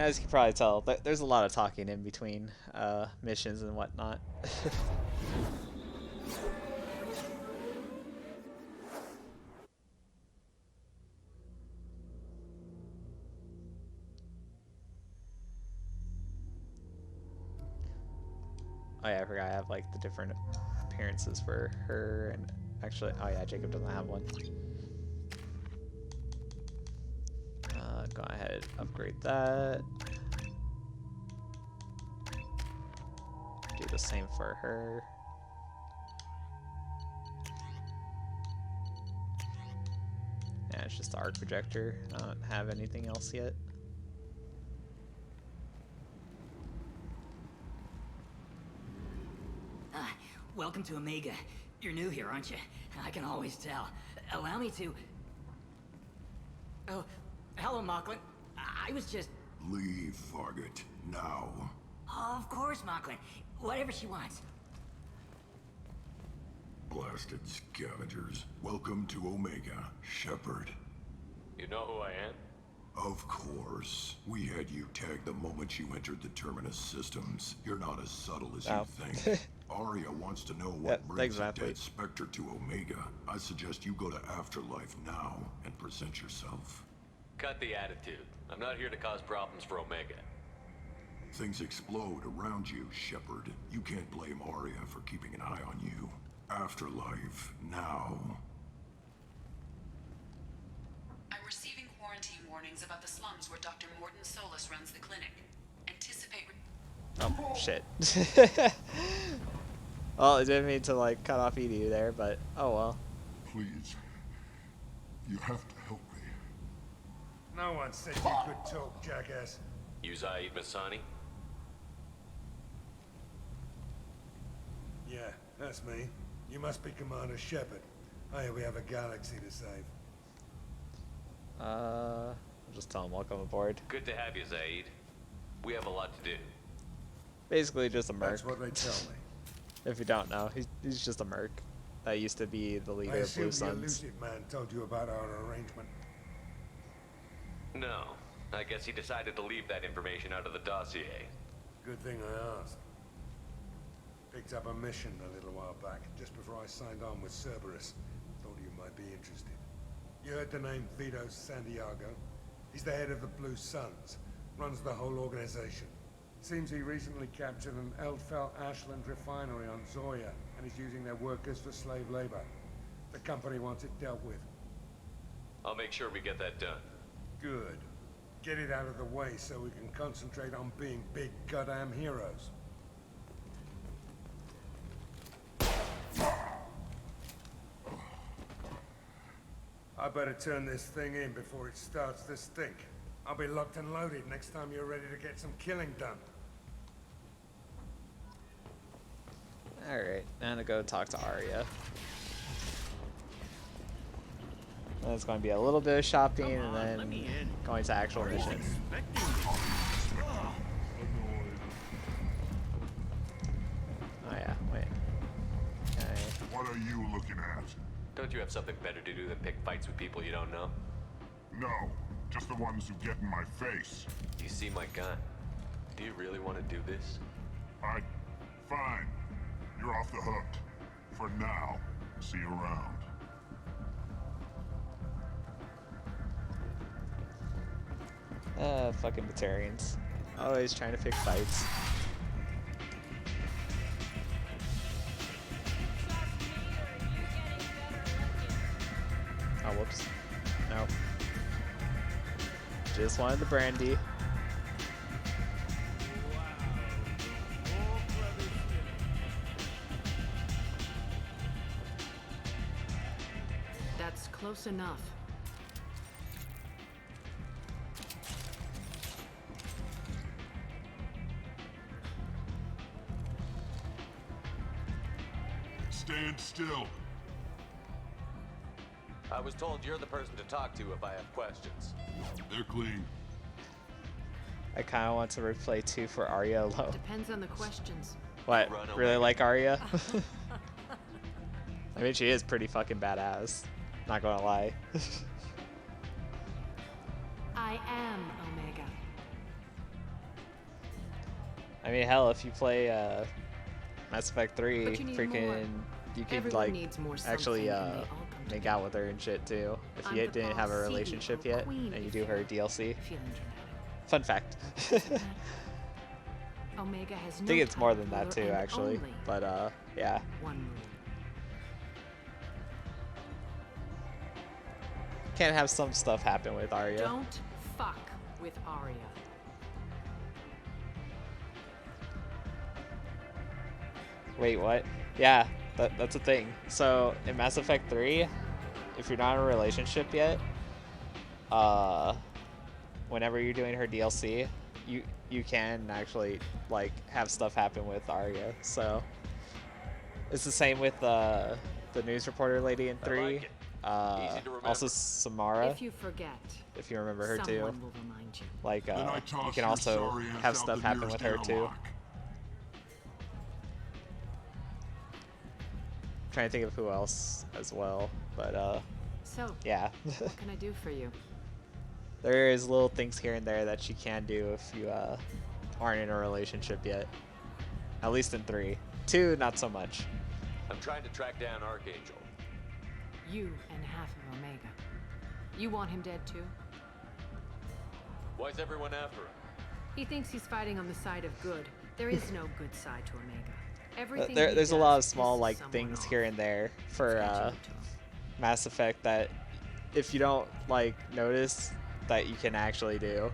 As you can probably tell, there's a lot of talking in between missions and whatnot. Oh yeah, I forgot I have like the different appearances for her, and actually, oh yeah, Jacob doesn't have one. Go ahead, upgrade that. Do the same for her. Yeah, it's just the arc projector. I don't have anything else yet. Welcome to Omega. You're new here, aren't you? I can always tell. Allow me to... Oh, hello, Mocklin. I was just... Leave, Fargate. Now. Oh, of course, Mocklin. Whatever she wants. Blasted scavengers. Welcome to Omega, Shepard. You know who I am? Of course. We had you tagged the moment you entered the Terminus systems. You're not as subtle as you think. Aria wants to know what brings a dead Spectre to Omega. I suggest you go to Afterlife now and present yourself. Cut the attitude. I'm not here to cause problems for Omega. Things explode around you, Shepard. You can't blame Aria for keeping an eye on you. Afterlife now. I'm receiving quarantine warnings about the slums where Dr. Morton Solus runs the clinic. Anticipate... Oh, shit. Well, I didn't mean to, like, cut off Edu there, but oh well. Please. You have to help me. No one said you could talk, jackass. You Zaid Masani? Yeah, that's me. You must be Commander Shepard. Hey, we have a galaxy to save. I'll just tell him welcome aboard. Good to have you, Zaid. We have a lot to do. Basically just a merc. That's what they tell me. If you don't know, he's just a merc that used to be the leader of Blue I assume the Suns. elusive man told you about our arrangement. No. I guess he decided to leave that information out of the dossier. Good thing I asked. Picked up a mission a little while back, just before I signed on with Cerberus. Thought you might be interested. You heard the name Vito Santiago? He's the head of the Blue Suns. Runs the whole organization. Seems he recently captured an Eldfell Ashland refinery on Zoya, and is using their workers for slave labor. The company wants it dealt with. I'll make sure we get that done. Good. Get it out of the way so we can concentrate on being big goddamn heroes. I better turn this thing in before it starts to stink. I'll be locked and loaded next time you're ready to get some killing done. Alright, I'm gonna go talk to Arya. There's going to be a little bit of shopping and then going to actual mission. Oh yeah, wait. Okay. What are you looking at? Don't you have something better to do than pick fights with people you don't know? No, just the ones who get in my face. You see my gun. Do you really want to do this? Fine. You're off the hook. For now. See you around. Fucking Batarians. Always trying to pick fights. Oh, whoops. No. Just wanted the brandy. That's close enough. Stand still. I was told you're the person to talk to if I have questions. They're clean. I kind of want to replay 2 for Arya alone. Depends on the questions. What? Run Really away. like Arya? I mean, she is pretty fucking badass. Not gonna lie. I am Omega. I mean, hell, if you play Mass Effect 3, freaking, you could like actually make out with her and shit too if you didn't have a relationship yet and you do her DLC. Fun fact. Omega has I think it's more than that too, actually. But yeah. Can't have some stuff happen with Arya. Don't fuck with Arya. Wait, what? Yeah, that's a thing. So in Mass Effect 3, if you're not in a relationship yet, whenever you're doing her DLC, you can actually like have stuff happen with Arya. So it's the same with the news reporter lady in 3. Also Samara. If you forget, if you remember her too. Will remind you. Like you can also have stuff happen with her too. Trying to think of who else as well, but so yeah. What can I do for you? There is little things here and there that you can do if you aren't in a relationship yet. At least in 3. 2, not so much. I'm trying to track down Archangel. You and half of Omega. You want him dead too? Why's everyone after him? He thinks he's fighting on the side of good. There is no good side to Omega. Everything there's a lot of small like things here and there for Mass Effect that if you don't like notice that you can actually do.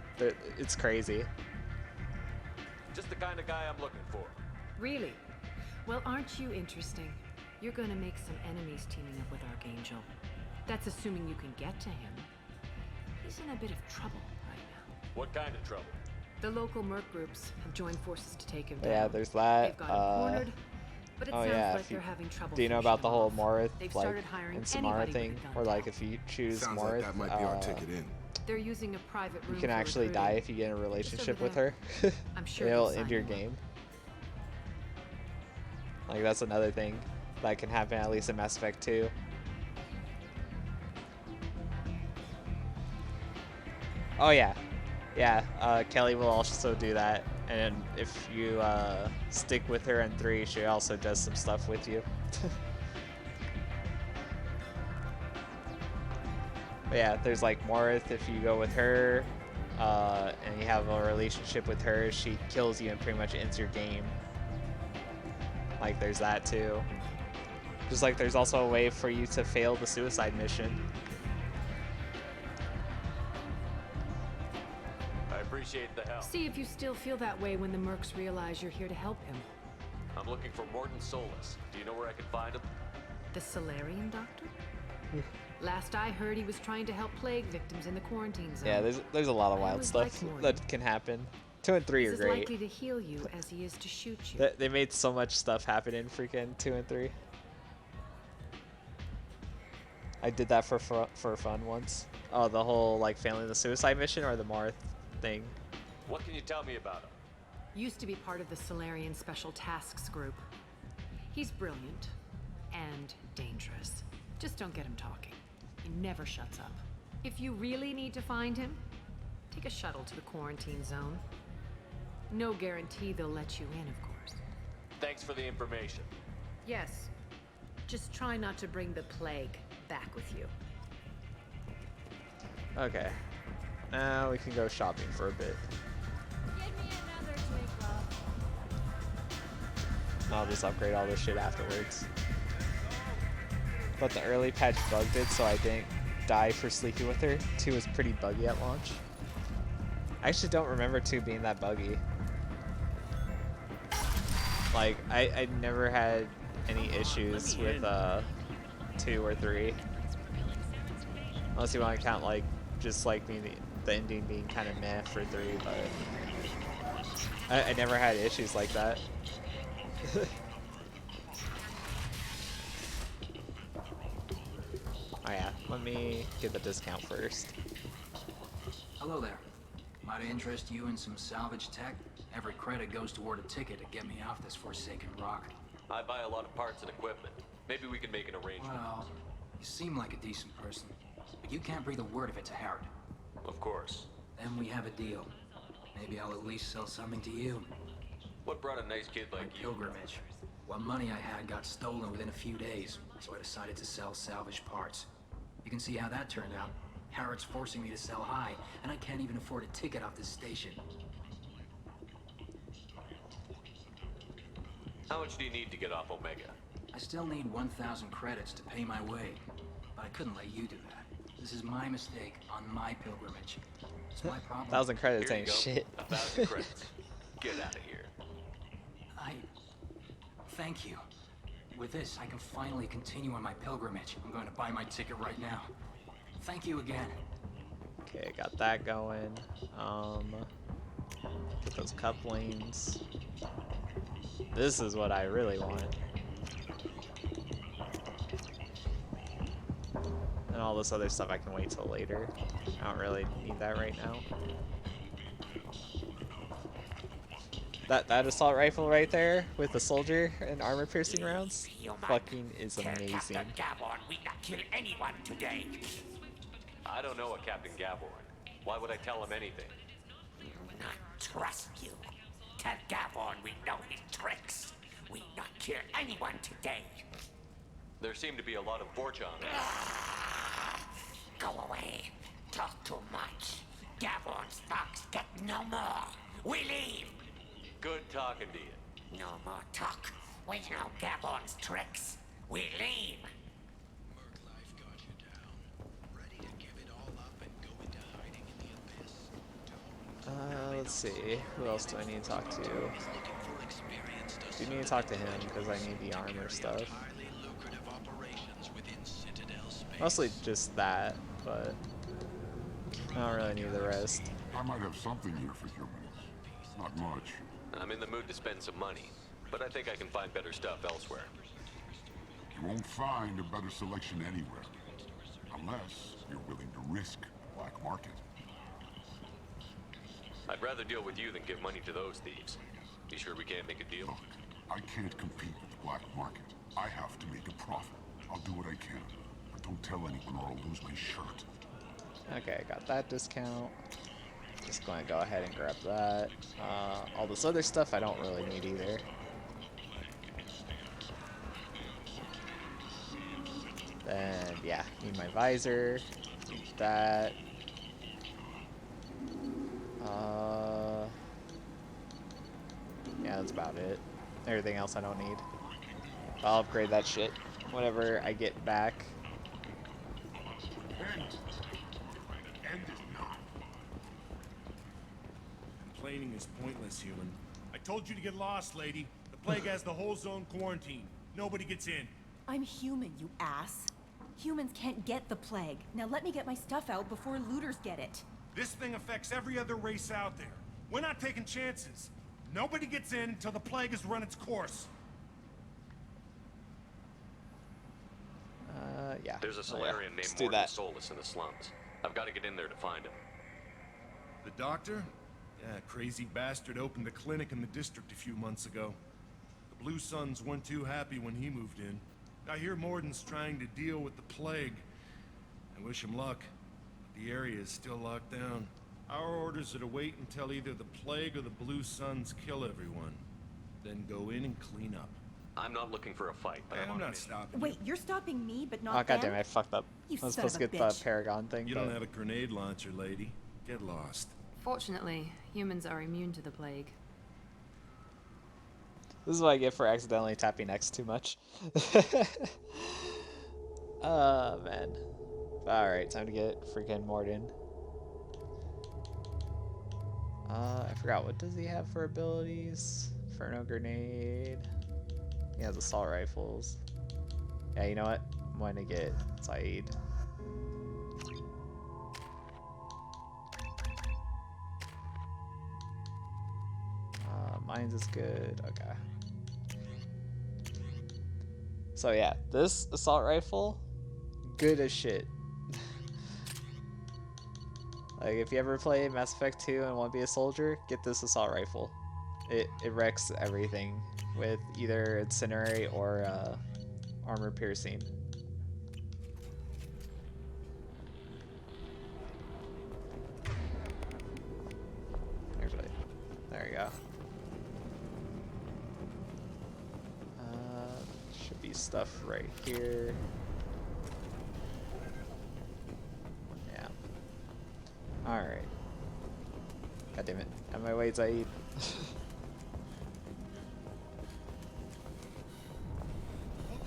It's crazy. Just the kind of guy I'm looking for. Really? Well, aren't you interesting? You're gonna make some enemies teaming up with Archangel. That's assuming you can get to him. He's in a bit of trouble right now. What kind of trouble? The local merc groups have joined forces to take him down. Yeah, there's that. They've got him cornered, but it sounds like they're having trouble. Do you know about the whole Morith like and Samara thing? Or like if you choose Morith, that might be our ticket in. They're using a private room. You can actually die if you get in a relationship with her. I'm sure it'll end your game. Like that's another thing that can happen at least in Mass Effect 2. Oh yeah. Yeah, Kelly will also do that, and if you stick with her in 3, she also does some stuff with you. But yeah, there's like Morith, if you go with her, and you have a relationship with her, she kills you and pretty much ends your game. Like there's that too. Just like there's also a way for you to fail the suicide mission. Appreciate the help. See if you still feel that way when the mercs realize you're here to help him. I'm looking for Mordin Solus. Do you know where I can find him? The Salarian doctor? Last I heard, he was trying to help plague victims in the quarantine zone. Yeah, there's a lot of wild stuff that can happen. 2 and 3 are great. He's as likely to heal you as he is to shoot you. They made so much stuff happen in freaking 2 and 3. I did that for fun once. Oh, the whole like failing the suicide mission or the Morith thing. What can you tell me about him? Used to be part of the Salarian Special Tasks Group. He's brilliant and dangerous. Just don't get him talking. He never shuts up. If you really need to find him, take a shuttle to the quarantine zone. No guarantee they'll let you in, of course. Thanks for the information. Yes. Just try not to bring the plague back with you. Okay. Now we can go shopping for a bit. I'll just upgrade all this shit afterwards. But the early patch bugged it, so I didn't die for sleeping with her. 2 was pretty buggy at launch. I actually don't remember 2 being that buggy. Like, I never had any issues with 2 or 3. Unless you want to count like just like the ending being kind of meh for 3, but I never had issues like that. Oh yeah, let me get the discount first. Hello there. Might I interest you in some salvage tech? Every credit goes toward a ticket to get me off this forsaken rock. I buy a lot of parts and equipment. Maybe we can make an arrangement. Well, you seem like a decent person, but you can't breathe a word if it's a Herod. Of course. Then we have a deal. Maybe I'll at least sell something to you. What brought a nice kid like you? Pilgrimage. What money I had got stolen within a few days, so I decided to sell salvage parts. You can see how that turned out. Harrod's forcing me to sell high, and I can't even afford a ticket off this station. How much do you need to get off Omega? I still need 1,000 credits to pay my way, but I couldn't let you do that. This is my mistake on my pilgrimage. It's my problem. 1,000 credits Here you ain't go. shit. 1,000 credits. Get out of here. Thank you. With this, I can finally continue on my pilgrimage. I'm going to buy my ticket right now. Thank you again. Okay, got that going. Get those couplings. This is what I really want. And all this other stuff I can wait till later. I don't really need that right now. That assault rifle right there with the soldier and armor piercing rounds fucking is amazing. We not kill anyone today. I don't know a Captain Gaborn. Why would I tell him anything? Not trust you. Tell Gaborn we know his tricks. We not kill anyone today. There seem to be a lot of Vorchon. Go away. Talk too much. Gaborn's fox get no more. We leave. Good talking to you. No more talk. We know Gaborn's tricks. We leave. Merc life got you down. Ready to give it all up and go into hiding in the abyss. Let's see. Who else do I need to talk to? Do need to talk to him because I need the armor stuff. Mostly just that, but I don't really need the rest. I might have something here for humans. Not much. I'm in the mood to spend some money, but I think I can find better stuff elsewhere. You won't find a better selection anywhere. Unless you're willing to risk the black market. I'd rather deal with you than give money to those thieves. You sure we can't make a deal? Look, I can't compete with the black market. I have to make a profit. I'll do what I can. But don't tell anyone or I'll lose my shirt. Okay, got that discount. Just going to go ahead and grab that. All this other stuff I don't really need either. Then, yeah, need my visor. Need that. Yeah, that's about it. Everything else I don't need. I'll upgrade that shit whenever I get back. Complaining is pointless, human. I told you to get lost, lady. The plague has the whole zone quarantined. Nobody gets in. I'm human, you ass. Humans can't get the plague. Now let me get my stuff out before looters get it. This thing affects every other race out there. We're not taking chances. Nobody gets in until the plague has run its course. Yeah. There's a Solarian named Morton Solus in the slums. I've got to get in there to find him. The doctor? Yeah, crazy bastard opened a clinic in the district a few months ago. The Blue Suns weren't too happy when he moved in. I hear Morton's trying to deal with the plague. I wish him luck, but the area is still locked down. Our orders are to wait until either the plague or the Blue Suns kill everyone. Then go in and clean up. I'm not looking for a fight, but I'm not stopping. Wait, you're stopping me, but not Oh, them? goddamn, I fucked up. You I was son supposed to of a get the bitch. Paragon thing. You but don't have a grenade launcher, lady. Get lost. Fortunately, humans are immune to the plague. This is what I get for accidentally tapping X too much. Oh, man. Alright, time to get freaking Morton. I forgot, what does he have for abilities? Inferno Grenade. He has assault rifles. Yeah, you know what? I'm going to get Saeed. Mine's is good. Okay. So yeah, this assault rifle, good as shit. Like if you ever play Mass Effect 2 and want to be a soldier, get this assault rifle. It wrecks everything with either incendiary or armor piercing. There we go. be stuff right here. Yeah. Alright. God damn it. On my way, Zaid.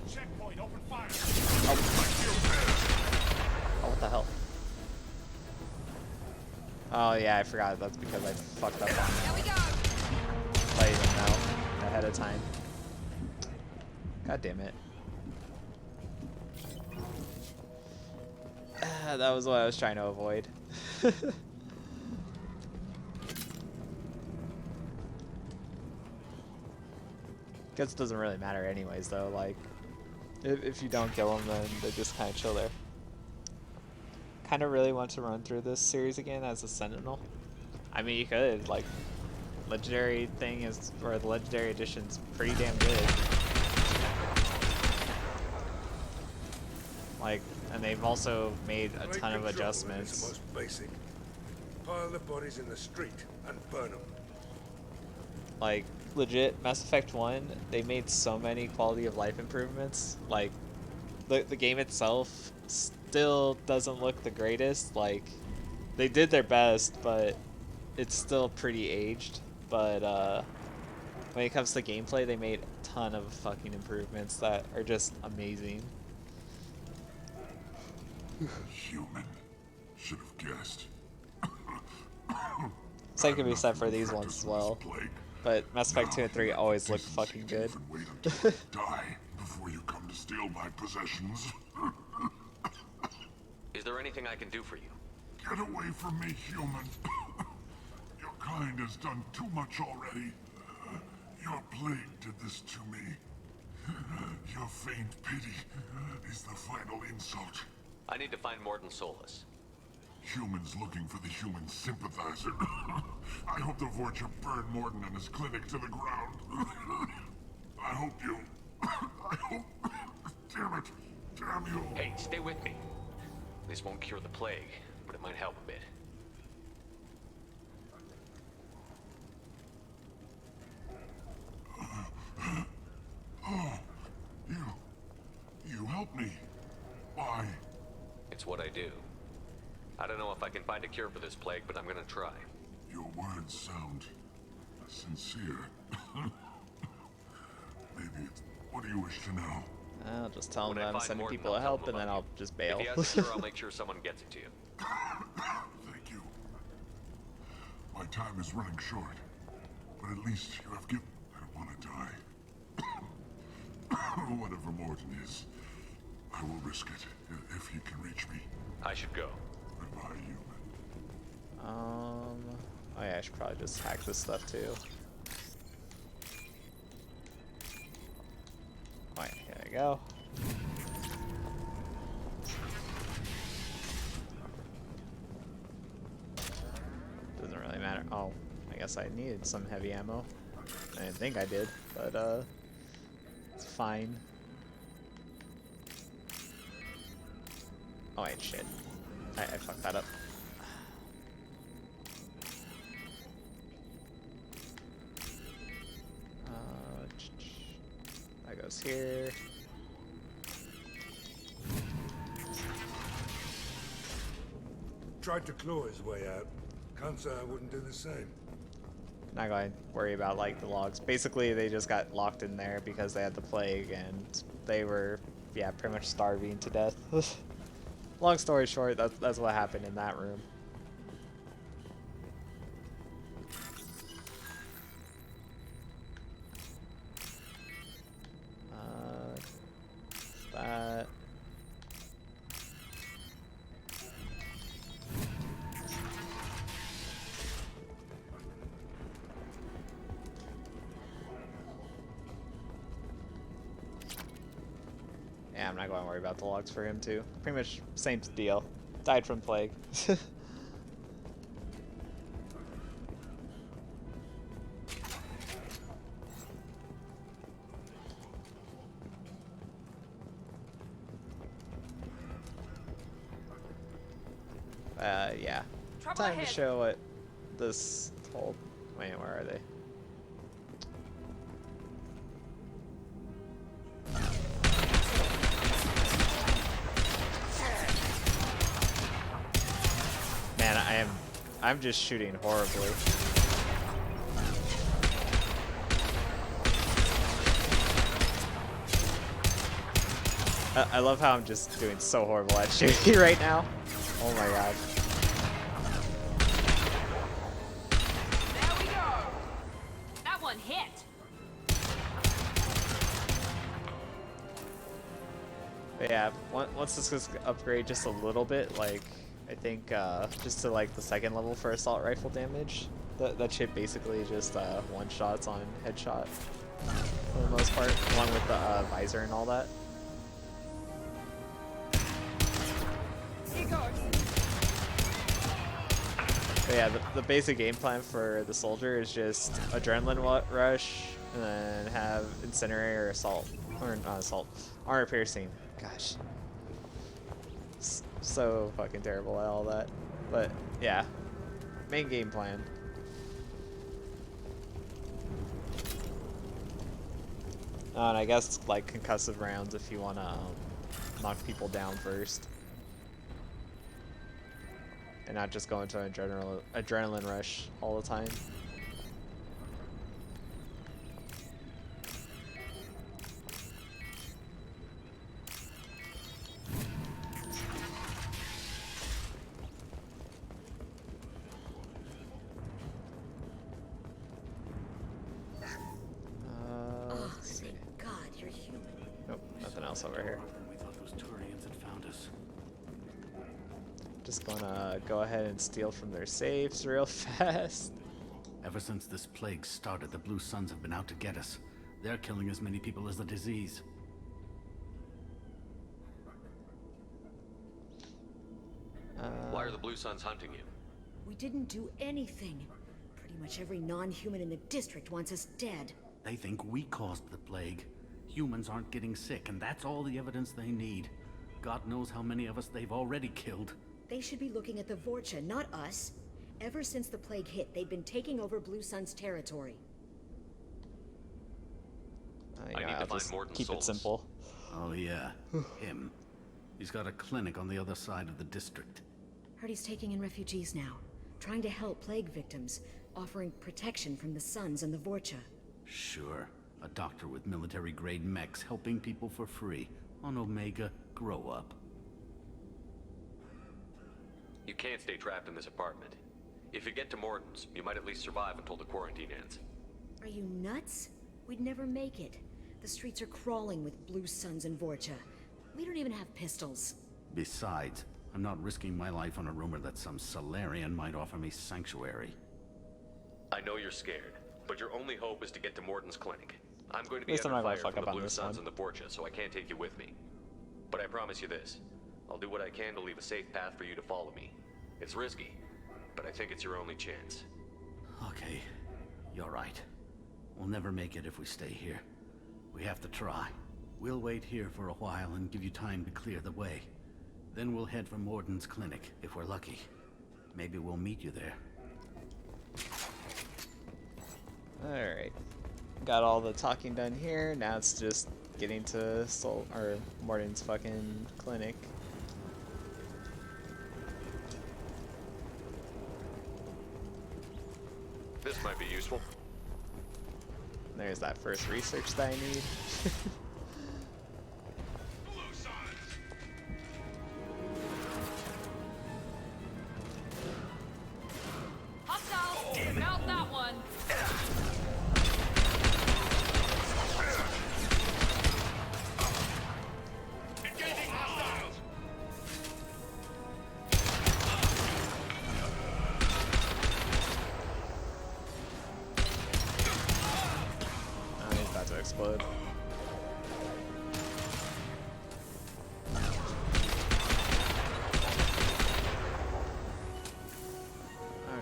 Checkpoint, open fire. Oh, what the hell? Oh yeah, I forgot. That's because I fucked up on letting them know ahead of time. God damn it. That was what I was trying to avoid. Guess it doesn't really matter anyways though, like if you don't kill them then they just kind of chill there. Kind of really want to run through this series again as a Sentinel. I mean you could, like legendary thing is, or the legendary edition's pretty damn good. Like, and they've also made a ton of adjustments. Most basic. Pile the bodies in the street and burn them. Like, legit, Mass Effect 1, they made so many quality of life improvements. Like, the game itself still doesn't look the greatest. Like, they did their best, but it's still pretty aged. But when it comes to gameplay, they made a ton of fucking improvements that are just amazing. Human. Should have guessed. Same can be said for these ones as well. But Mass Effect 2 and 3 always look fucking good. Die before you come to steal my possessions. Is there anything I can do for you? Get away from me, human. Your kind has done too much already. Your plague did this to me. Your faint pity is the final insult. I need to find Mordin Solus. Humans looking for the human sympathizer. I hope the Vorcha burn Mordin and his clinic to the ground. I hope you... I hope... Damn it. Damn you. Hey, stay with me. This won't cure the plague, but it might help a bit. Oh, you helped me. Why? It's what I do. I don't know if I can find a cure for this plague, but I'm gonna try. Your words sound sincere. Maybe it's... What do you wish to know? I'll just tell them that I'm sending people to help and then I'll just bail. If he has a cure, I'll make sure someone gets it to you. Thank you. My time is running short, but at least you have given... I don't want to die. Whatever Mordin is, I will risk it if he can reach me. I should go. Goodbye, human. Oh yeah, I should probably just hack this stuff too. Alright, here we go. Doesn't really matter. Oh, I guess I needed some heavy ammo. I didn't think I did, but it's fine. Oh wait, shit. I fucked that up. That goes here. Tried to claw his way out. Can't say I wouldn't do the same. Not going to worry about like the logs. Basically, they just got locked in there because they had the plague and they were, yeah, pretty much starving to death. Long story short, that's what happened in that room. That. Yeah, I'm not going to worry about the logs for him too. Pretty much same deal. Died from plague. Yeah. Time to show what this whole... Wait, where are they? I'm just shooting horribly. I love how I'm just doing so horrible at shooting right now. Oh my god. There we go. That one hit. But yeah, once this gets upgrade just a little bit, like I think just to like the second level for assault rifle damage, that shit basically just one shots on headshot for the most part, along with the visor and all that. But yeah, the basic game plan for the soldier is just adrenaline rush, and then have incendiary or assault, or not assault, armor piercing. Gosh, so fucking terrible at all that. But yeah, main game plan. And I guess like concussive rounds if you want to knock people down first. And not just go into an adrenaline rush all the time. Thank God you're human. Nope, nothing else over here. We thought those Turians had found us. Just gonna go ahead and steal from their safes real fast. Ever since this plague started, the Blue Suns have been out to get us. They're killing as many people as the disease. Why are the Blue Suns hunting you? We didn't do anything. Pretty much every non-human in the district wants us dead. They think we caused the plague. Humans aren't getting sick, and that's all the evidence they need. God knows how many of us they've already killed. They should be looking at the Vorcha, not us. Ever since the plague hit, they've been taking over Blue Sun's territory. I need to find Mordin keep Solus. it simple. Oh yeah, him. He's got a clinic on the other side of the district. Heard he's taking in refugees now, trying to help plague victims, offering protection from the Suns and the Vorcha. Sure, a doctor with military-grade mechs helping people for free. On Omega, grow up. You can't stay trapped in this apartment. If you get to Mordin's, you might at least survive until the quarantine ends. Are you nuts? We'd never make it. The streets are crawling with Blue Suns and Vorcha. We don't even have pistols. Besides, I'm not risking my life on a rumor that some Salarian might offer me sanctuary. I know you're scared, but your only hope is to get to Mordin's clinic. I'm going to be At least I'm under not gonna fire fuck from up the on Blue this Suns one. and the Vorcha, so I can't take you with me. But I promise you this. I'll do what I can to leave a safe path for you to follow me. It's risky, but I think it's your only chance. Okay, you're right. We'll never make it if we stay here. We have to try. We'll wait here for a while and give you time to clear the way. Then we'll head for Mordin's clinic, if we're lucky. Maybe we'll meet you there. Alright. Got all the talking done here. Now it's just getting to Mordin's fucking clinic. This might be useful. There's that first research that I need. Hostile! Mount that one! Engaging hostiles! Oh, he's about to explode.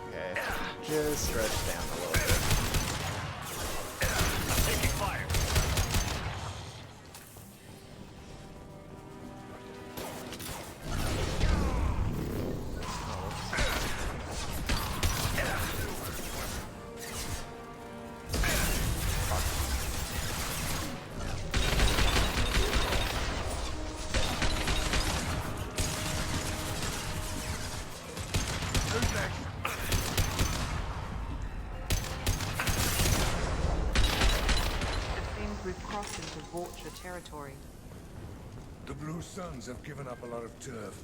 Okay, just stretch down a little bit. Taking fire! Who's next? Vorcha territory. The Blue Suns have given up a lot of turf.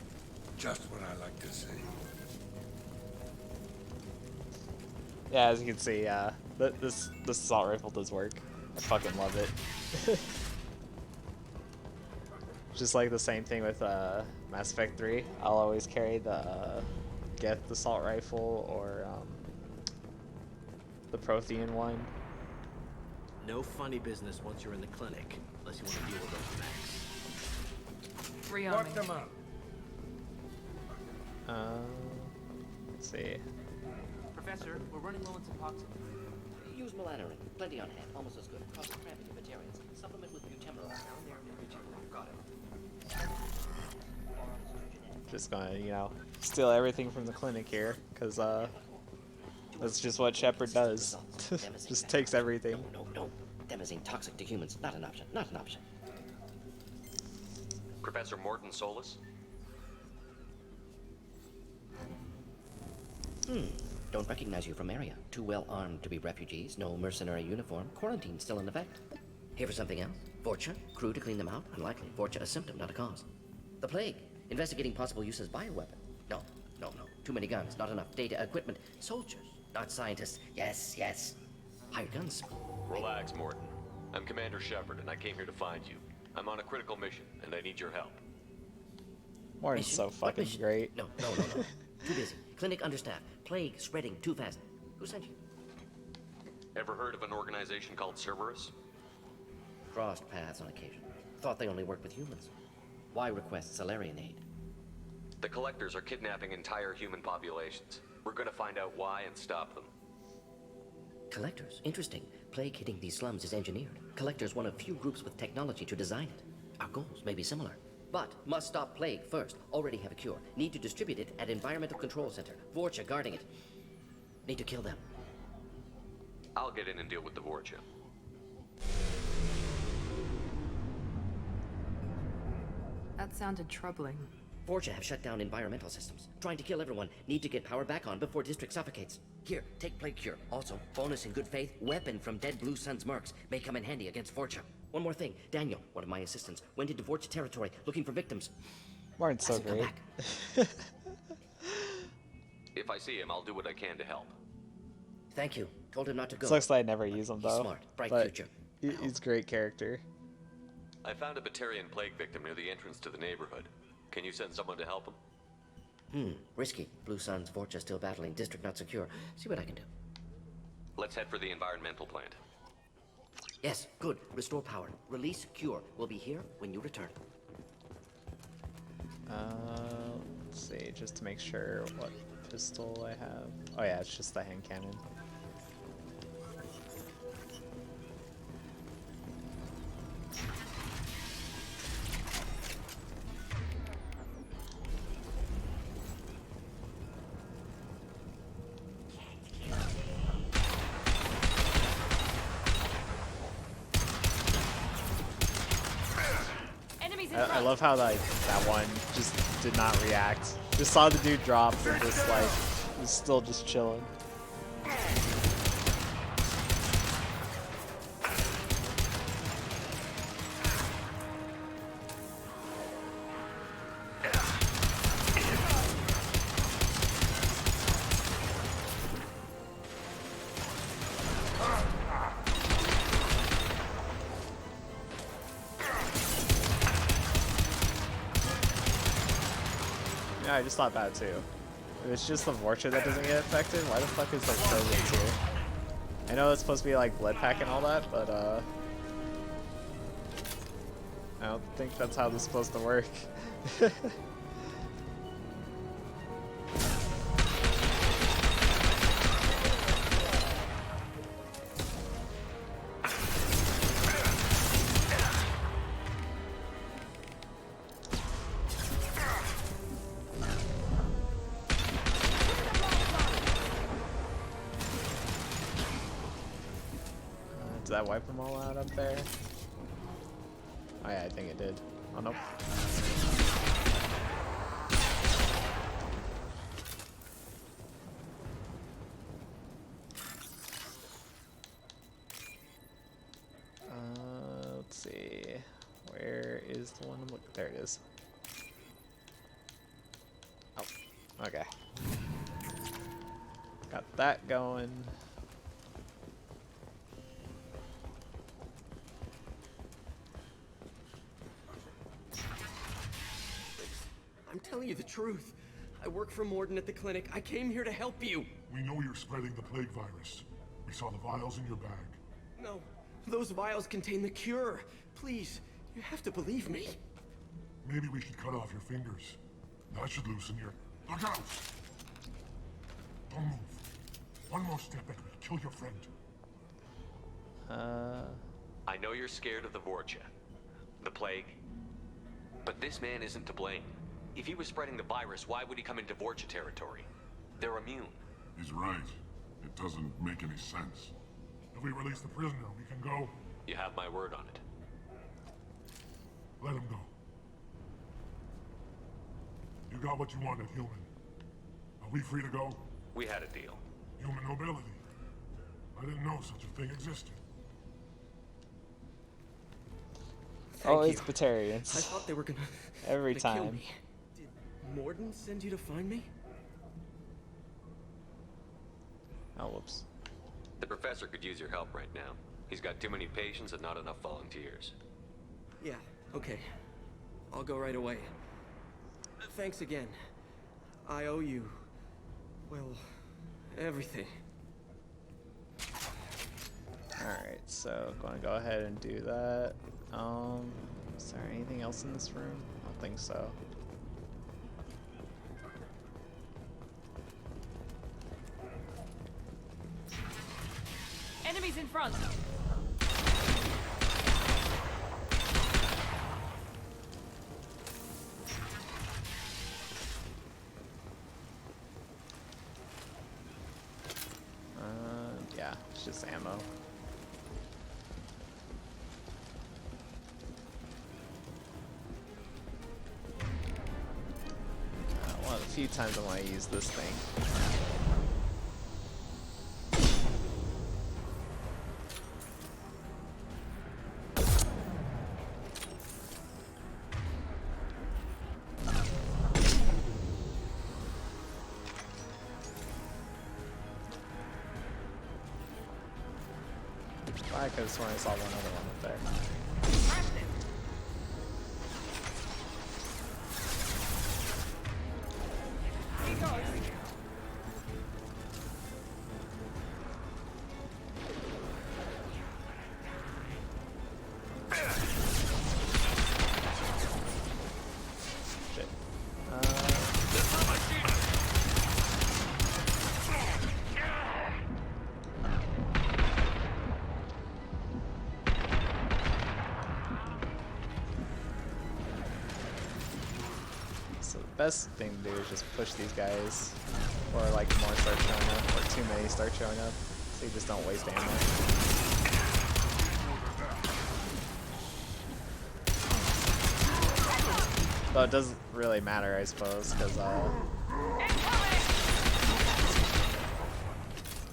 Just what I like to see. Yeah, as you can see, this assault rifle does work. I fucking love it. Just like the same thing with Mass Effect 3. I'll always carry the Geth assault rifle or the Prothean one. No funny business once you're in the clinic, unless you want to deal with those mechs. Lock them up. Let's see. Professor, we're running low on Suboxone. Use Melanorin. Plenty on hand. Almost as good. Cross-cramping materials. Supplement with Butemerol. Down there in your chamber. Got it. Just gonna, you know, steal everything from the clinic here, because that's just what Shepard does. Just takes everything. No. Demazine toxic to humans. Not an option. Not an option. Professor Morton Solus? Don't recognize you from area. Too well armed to be refugees. No mercenary uniform. Quarantine still in effect. Here for something else? Vorcha? Crew to clean them out? Unlikely. Vorcha a symptom, not a cause. The plague. Investigating possible use as bioweapon. No. Too many guns. Not enough data, equipment. Soldiers, not scientists. Yes. Hired guns. Relax, Morton. I'm Commander Shepard, and I came here to find you. I'm on a critical mission, and I need your help. Morton's so fucking great. No. Too busy. Clinic understaffed. Plague spreading too fast. Who sent you? Ever heard of an organization called Cerberus? Crossed paths on occasion. Thought they only worked with humans. Why request Salarian aid? The Collectors are kidnapping entire human populations. We're gonna find out why and stop them. Collectors? Interesting. Plague hitting these slums is engineered. Collectors one of few groups with technology to design it. Our goals may be similar. But must stop plague first. Already have a cure. Need to distribute it at Environmental Control Center. Vorcha guarding it. Need to kill them. I'll get in and deal with the Vorcha. That sounded troubling. Vorcha have shut down environmental systems. Trying to kill everyone. Need to get power back on before District suffocates. Here, take Plague Cure. Also, bonus in good faith, weapon from dead Blue Sun's mercs. May come in handy against Vorcha. One more thing. Daniel, one of my assistants, went into Vorcha territory looking for victims. Martin's so great. If I see him, I'll do what I can to help. Thank you. Told him not to go. Sucks that I never use him though. He's smart. Bright but future. He's a great character. I found a Batarian plague victim near the entrance to the neighborhood. Can you send someone to help him? Risky. Blue Sun's Vorcha still battling. District not secure. See what I can do. Let's head for the environmental plant. Yes, good. Restore power. Release Cure. We'll be here when you return. Let's see, just to make sure what pistol I have. Oh yeah, it's just the hand cannon. I love how like that one just did not react. Just saw the dude drop and just like was still just chilling. Yeah, I just thought that too. If it's just the Vorcha that doesn't get affected, why the fuck is there Trojans here? I know it's supposed to be like blood pack and all that, but I don't think that's how this is supposed to work. Did that wipe them all out up there? Oh yeah, I think it did. Oh nope. Let's see. Where is the one? Look, there it is. Oh, okay. Got that going. I'm telling you the truth. I work for Mordin at the clinic. I came here to help you. We know you're spreading the plague virus. We saw the vials in your bag. No, those vials contain the cure. Please, you have to believe me. Maybe we should cut off your fingers. That should loosen your... Look out! Don't move. One more step and we'll kill your friend. I know you're scared of the Vorcha, the plague, but this man isn't to blame. If he was spreading the virus, why would he come into Vorcha territory? They're immune. He's right. It doesn't make any sense. If we release the prisoner, we can go... You have my word on it. Let him go. You got what you wanted, human. Are we free to go? We had a deal. Human nobility. I didn't know such a thing existed. Always Batarians. I thought they were gonna... Every kill time. me. Did Mordin send you to find me? Oh, whoops. The professor could use your help right now. He's got too many patients and not enough volunteers. Yeah, okay. I'll go right away. Thanks again. I owe you... well, everything. Alright, so gonna go ahead and do that. Is there anything else in this room? I don't think so. Enemies in front. Yeah, it's just ammo. One of the few times I want to use this thing. I could have sworn I saw one other one up there. Shit. So the best thing to do is just push these guys, or like more start showing up, or too many start showing up, so you just don't waste ammo. Though it doesn't really matter, I suppose, because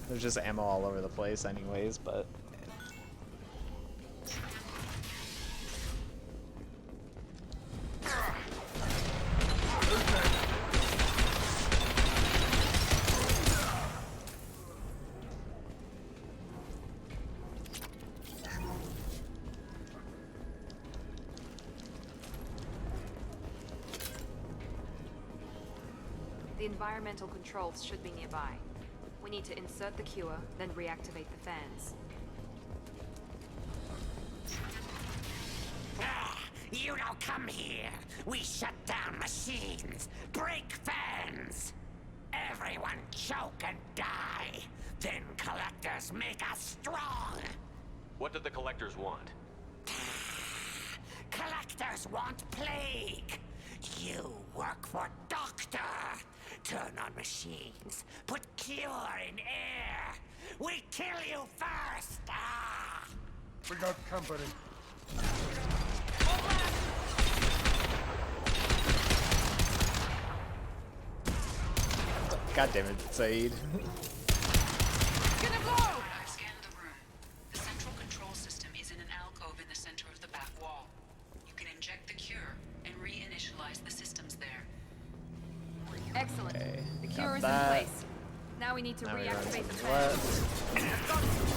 there's just ammo all over the place anyways, but... The environmental controls should be nearby. We need to insert the cure, then reactivate the fans. You don't come here. We shut down machines, break fans. Everyone choke and die. Then collectors make us strong. What did the collectors want? Collectors want plague. You work for Doctor. Turn on machines. Put cure in air. We kill you first. Ah! We got company. God damn it, Saeed. I've scanned the room. The central control system is in an alcove in the center of the back wall. Excellent. Okay, The got cure is that. in place. Now we need to Now we run reactivate the to the fan. left.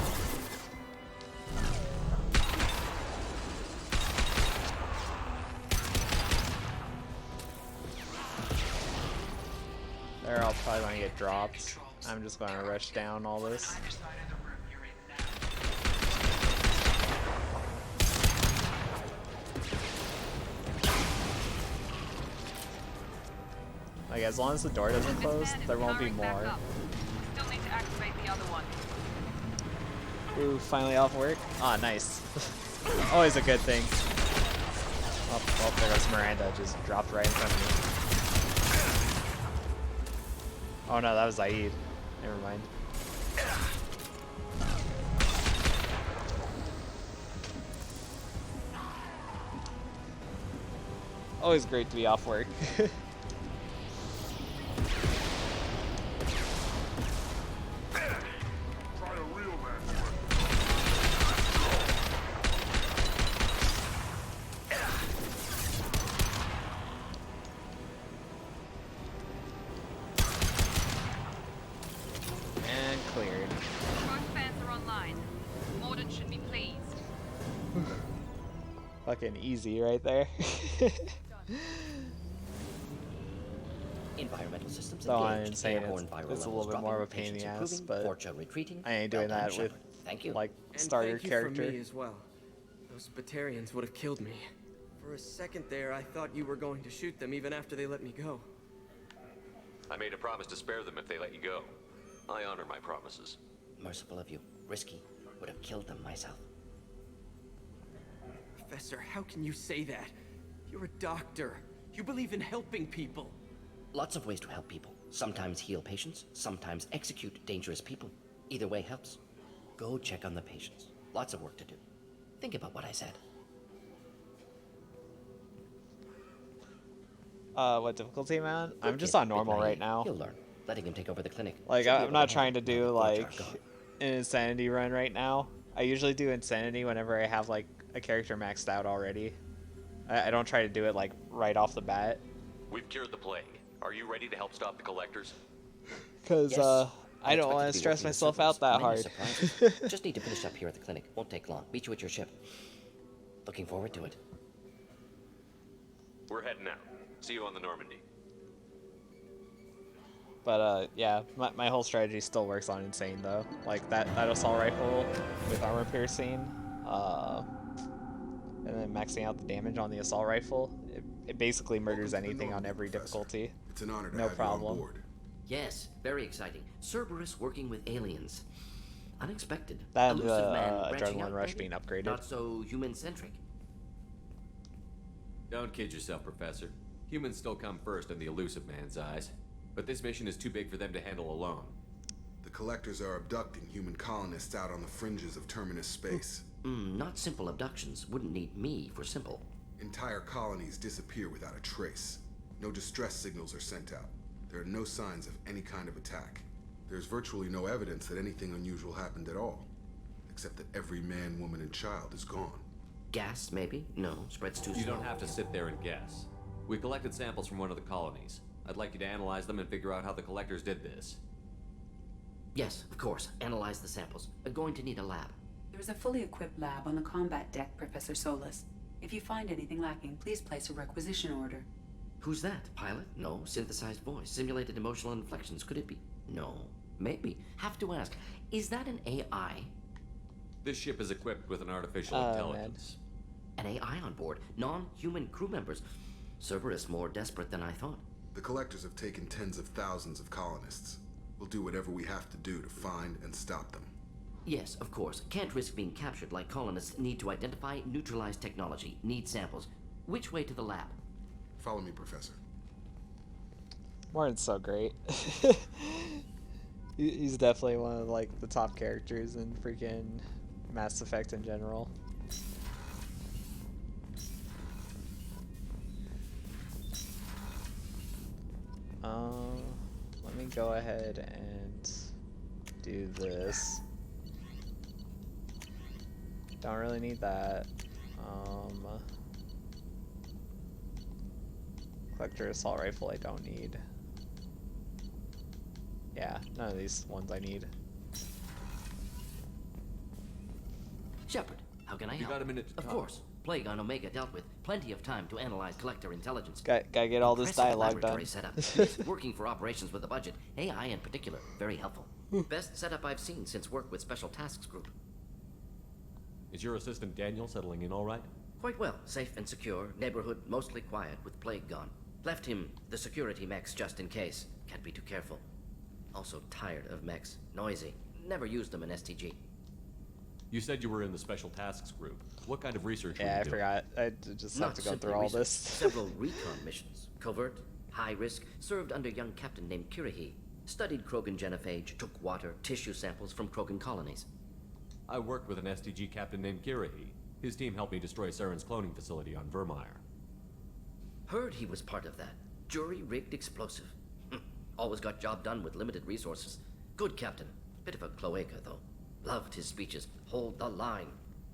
They're all probably going to get dropped. I'm just going to rush down all this. Like, as long as the door doesn't close, there won't be more. Still need to activate the other one. Ooh, finally off work. Ah, nice. Always a good thing. Oh, there goes Miranda, just dropped right in front of me. Oh no, that was Zaid. Never mind. Always great to be off work. And cleared. Both fans are online. Morden should be pleased. Fucking easy right there. Environmental systems So I'm engaged. saying Airborne viral it's a levels little bit more of a dropping, pain in the patients ass, improving, but Vorcha retreating. I ain't doing Well done, that with Shepard. Thank you. like And starter thank you character. for me as well. Those Batarians would have killed me. For a second there, I thought you were going to shoot them even after they let me go. I made a promise to spare them if they let you go. I honor my promises. Merciful of you. Risky. Would have killed them myself. Professor, how can you say that? You're a doctor. You believe in helping people. Lots of ways to help people. Sometimes heal patients, sometimes execute dangerous people. Either way helps. Go check on the patients. Lots of work to do. Think about what I said. What difficulty, man? I'm just on normal right now. You'll learn. Letting him take over the clinic. Like, Should be I'm able not to trying to handle do, it. like, Gone. an Insanity run right now. I usually do Insanity whenever I have, like, a character maxed out already. I don't try to do it, like, right off the bat. We've cured the plague. Are you ready to help stop the collectors? Because, Yes. I don't want to stress myself out that hard. Just need to finish up here at the clinic. Won't take long. Meet you at your ship. Looking forward to it. We're heading out. See you on the Normandy. But, yeah, my whole strategy still works on Insane, though. Like, that assault rifle with armor piercing, and then maxing out the damage on the assault rifle, it basically murders anything on every difficulty. It's an honor to No have you on problem. board. Yes, very exciting. Cerberus working with aliens. Unexpected. That Elusive man branching adrenaline out, rush maybe? being upgraded. Not so human-centric. Don't kid yourself, Professor. Humans still come first in the Elusive Man's eyes. But this mission is too big for them to handle alone. The Collectors are abducting human colonists out on the fringes of Terminus space. Not simple abductions. Wouldn't need me for simple. Entire colonies disappear without a trace. No distress signals are sent out. There are no signs of any kind of attack. There's virtually no evidence that anything unusual happened at all. Except that every man, woman, and child is gone. Gas, maybe? No, spreads too slow. You don't have to sit there and guess. We collected samples from one of the colonies. I'd like you to analyze them and figure out how the Collectors did this. Yes, of course. Analyze the samples. Going to need a lab. There's a fully equipped lab on the combat deck, Professor Solis. If you find anything lacking, please place a requisition order. Who's that? Pilot? No. Synthesized voice. Simulated emotional inflections. Could it be? No. Maybe. Have to ask. Is that an AI? This ship is equipped with an artificial intelligence. An AI on board. Non-human crew members. Cerberus more desperate than I thought. The Collectors have taken tens of thousands of colonists. We'll do whatever we have to do to find and stop them. Yes, of course. Can't risk being captured like colonists. Need to identify, neutralize technology. Need samples. Which way to the lab? Follow me, Professor. Martin's so great. He's definitely one of, like, the top characters in freaking Mass Effect in general. Let me go ahead and do this. Don't really need that. Collector assault rifle I don't need. Yeah, none of these ones I need. Shepard, how can I help? You got a minute to Of talk? course. Plague on Omega dealt with. Plenty of time to analyze collector intelligence. Gotta get all this Impressive dialogue done. laboratory setup. Working for operations with a budget. AI in particular, very helpful. Best setup I've seen since work with Special Tasks Group. Is your assistant Daniel settling in all right? Quite well. Safe and secure. Neighborhood mostly quiet with Plague gone. Left him the security mechs just in case. Can't be too careful. Also tired of mechs. Noisy. Never used them in STG. You said you were in the Special Tasks Group. What kind of research were Yeah, you I doing? forgot. I just have Not to go simply through all research. this. Several recon missions. Covert, high risk, served under a young captain named Kirahi. Studied Krogan genophage, took water, tissue samples from Krogan colonies. I worked with an STG captain named Kirahi. His team helped me destroy Saren's cloning facility on Vermeer. Heard he was part of that. Jury-rigged explosive. Always got job done with limited resources. Good captain. Bit of a cloaca, though. Loved his speeches. Hold the line.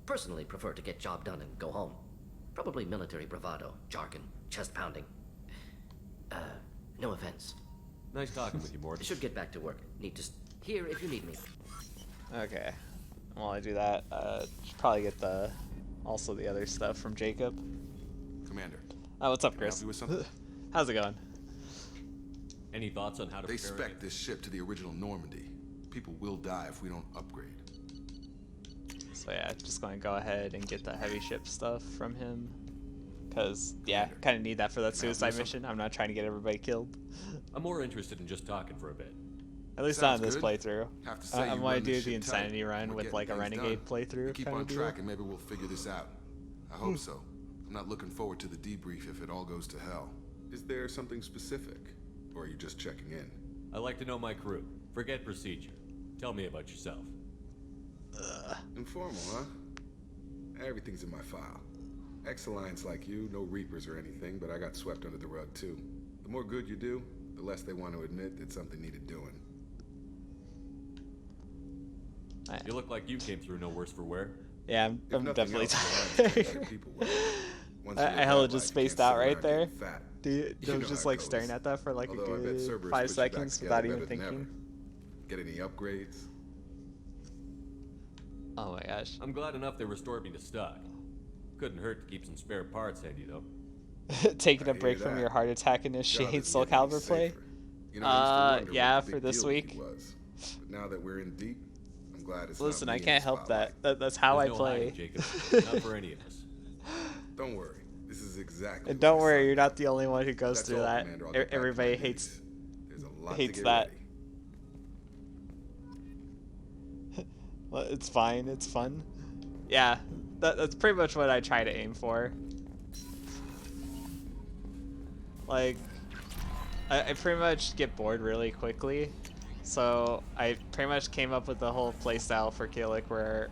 Personally prefer to get job done and go home. Probably military bravado, jargon, chest pounding. No offense. Nice talking with you, Morton. Should get back to work. Need to here if you need me. Okay. While I do that, should probably get also the other stuff from Jacob. Commander. Oh, what's up, Can I help Chris? you with something? How's it going? Any thoughts on how to They prepare spec this ship to the original Normandy. People will die if we don't upgrade. So yeah, just going to go ahead and get the heavy ship stuff from him. Because, yeah, kind of need that for that suicide mission. I'm not trying to get everybody killed. I'm more interested in just talking for a bit. At least not in this playthrough. I want to do the Insanity run with like a Renegade playthrough. Keep on track and maybe we'll figure this out. I hope so. I'm not looking forward to the debrief if it all goes to hell. Is there something specific? Or are you just checking in? I like to know my crew. Forget procedure. Tell me about yourself. Informal, huh? Everything's in my file. Ex-Alliance like you, no Reapers or anything, but I got swept under the rug too. The more good you do, the less they want to admit that something needed doing. You look like you came through no worse for wear. Yeah, I'm definitely tired. I hella just spaced out right there. Dude, I was just like staring at that for like a good 5 seconds without even thinking. Get any upgrades? Oh my gosh. I'm glad enough they restored me to stock. Couldn't hurt to keep some spare parts handy though. Taking a break from your heart attack initiate Soul Calibur play? Yeah, for this week. But now that we're in deep, I'm glad it's Listen, not I me can't in the help that. spotlight. That's how I There's no play. hiding, Jacob. Not for any of us. Don't worry. This is exactly. And don't worry, you're not the only one who goes That's through all, that. Commander. I'll get back to Everybody my hates duties. There's a lot to hates get that. ready. Well, it's fine. It's fun. Yeah, that's pretty much what I try to aim for. Like, I pretty much get bored really quickly, so I pretty much came up with the whole playstyle for Killick where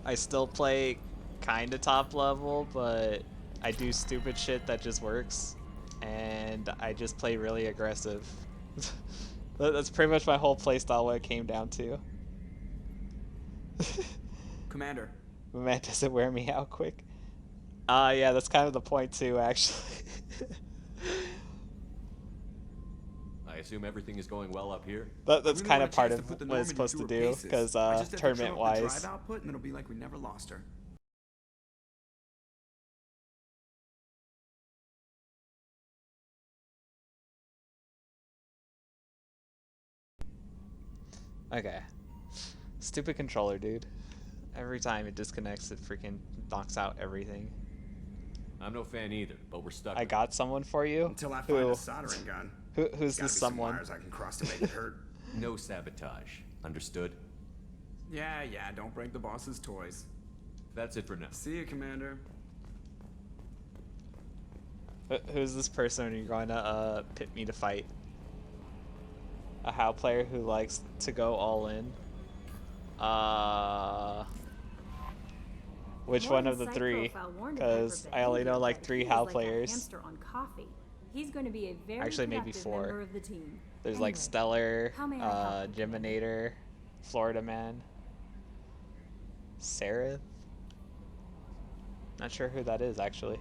I still play kind of top level, but I do stupid shit that just works, and I just play really aggressive. That's pretty much my whole playstyle what it came down to. Commander. My man doesn't wear me out quick. Yeah, that's kind of the point too, actually. I assume everything is going well up here. That's kind of part of what it's supposed to do, because tournament-wise. Drive output, and it'll be like we never lost her. Okay. Stupid controller, dude. Every time it disconnects, it freaking knocks out everything. I'm no fan either, but we're stuck. I got someone for you. Until I find a soldering gun. Who's this someone? Wires I can cross to make it hurt. No sabotage. Understood? Yeah, don't break the boss's toys. That's it for now. See you, Commander. Who's this person you're going to pit me to fight? A HAL player who likes to go all in? Which one of the three? Because I only know like 3 HAL players. He's going to be a very actually maybe productive 4. member of the team. There's like Stellar, how may I help you? Geminator, Florida Man, Seraph. Not sure who that is actually.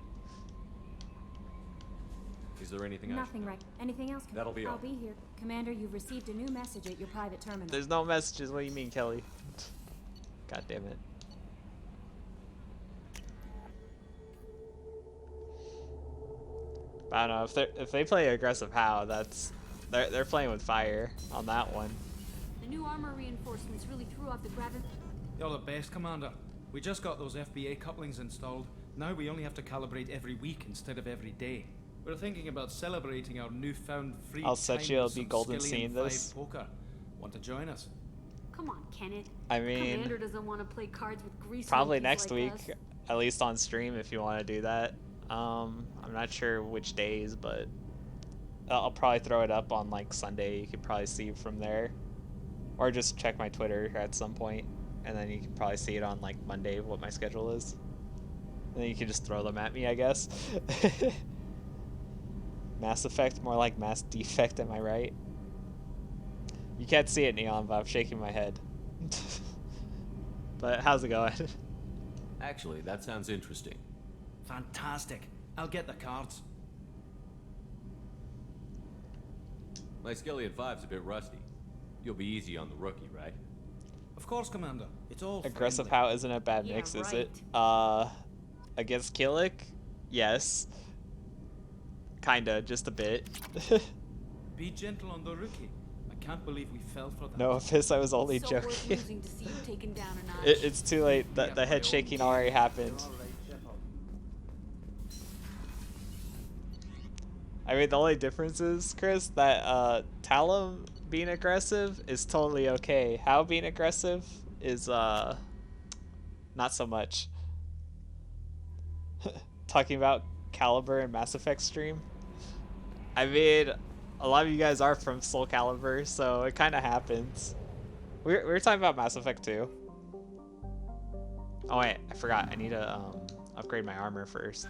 Is there anything Nothing, right? Anything else? That'll be all. I'll be here. Commander, you've received a new message at your private terminal. There's no messages. What do you mean, Kelly? God damn it. I don't know if they play aggressive how they're playing with fire on that one. The new armor reinforcements really threw off the gravity. You're the best, Commander. We just got those FBA couplings installed. Now we only have to calibrate every week instead of every day. We're thinking about celebrating our newfound free I'll set time you. It'll with be some golden Skillian seeing 5 this. poker. Want to join us? Come on, Kenneth. I mean, Commander doesn't want to play cards with grease. probably monkeys next like week, us. at least on stream if you want to do that. I'm not sure which days, but I'll probably throw it up on like Sunday. You could probably see from there, or just check my Twitter at some point, and then you can probably see it on like Monday what my schedule is, and then you can just throw them at me, I guess. Mass Effect, more like Mass Defect, am I right? You can't see it, Neon, but I'm shaking my head. But how's it going? Actually, that sounds interesting. Fantastic. I'll get the cards. My Skillian 5's a bit rusty. You'll be easy on the rookie, right? Of course, Commander. It's all Aggressive friendly. how isn't a bad mix, Yeah, is it? right. Against Killick? Yes. Kinda, just a bit. Be gentle on the rookie. I can't believe we fell for that. No, Fizz, I was only So worth joking. losing to see you taken down a notch. It's too late. The head shaking already happened. I mean, the only difference is, Chris, that Talum being aggressive is totally okay. How being aggressive is not so much. Talking about Caliber and Mass Effect stream. I mean, a lot of you guys are from Soul Calibur, so it kind of happens. We were talking about Mass Effect 2. Oh wait, I forgot. I need to upgrade my armor first.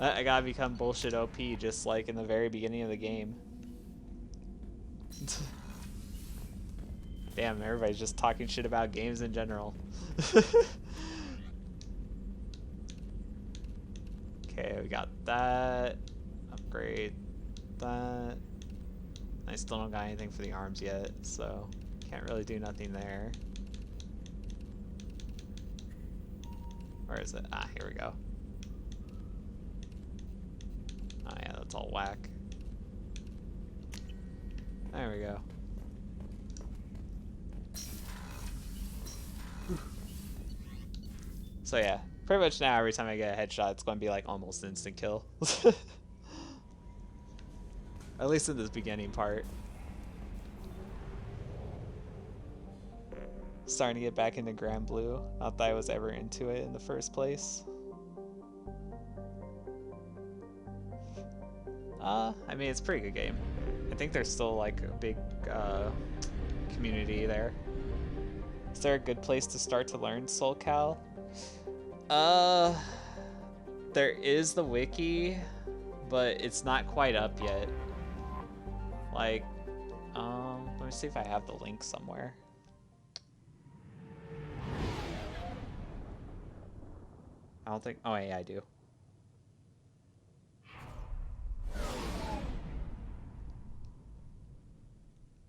I gotta become bullshit OP just like in the very beginning of the game. Damn, everybody's just talking shit about games in general. Okay, we got that. Upgrade that. I still don't got anything for the arms yet, so can't really do nothing there. Where is it? Ah, here we go. Oh yeah, that's all whack. There we go. So yeah, pretty much now every time I get a headshot, it's going to be like almost instant kill. At least in this beginning part. Starting to get back into Grand Blue. Not that I was ever into it in the first place. I mean, it's a pretty good game. I think there's still like a big community there. Is there a good place to start to learn Soul Cal? There is the wiki, but it's not quite up yet. Like, let me see if I have the link somewhere. I don't think, oh yeah, I do.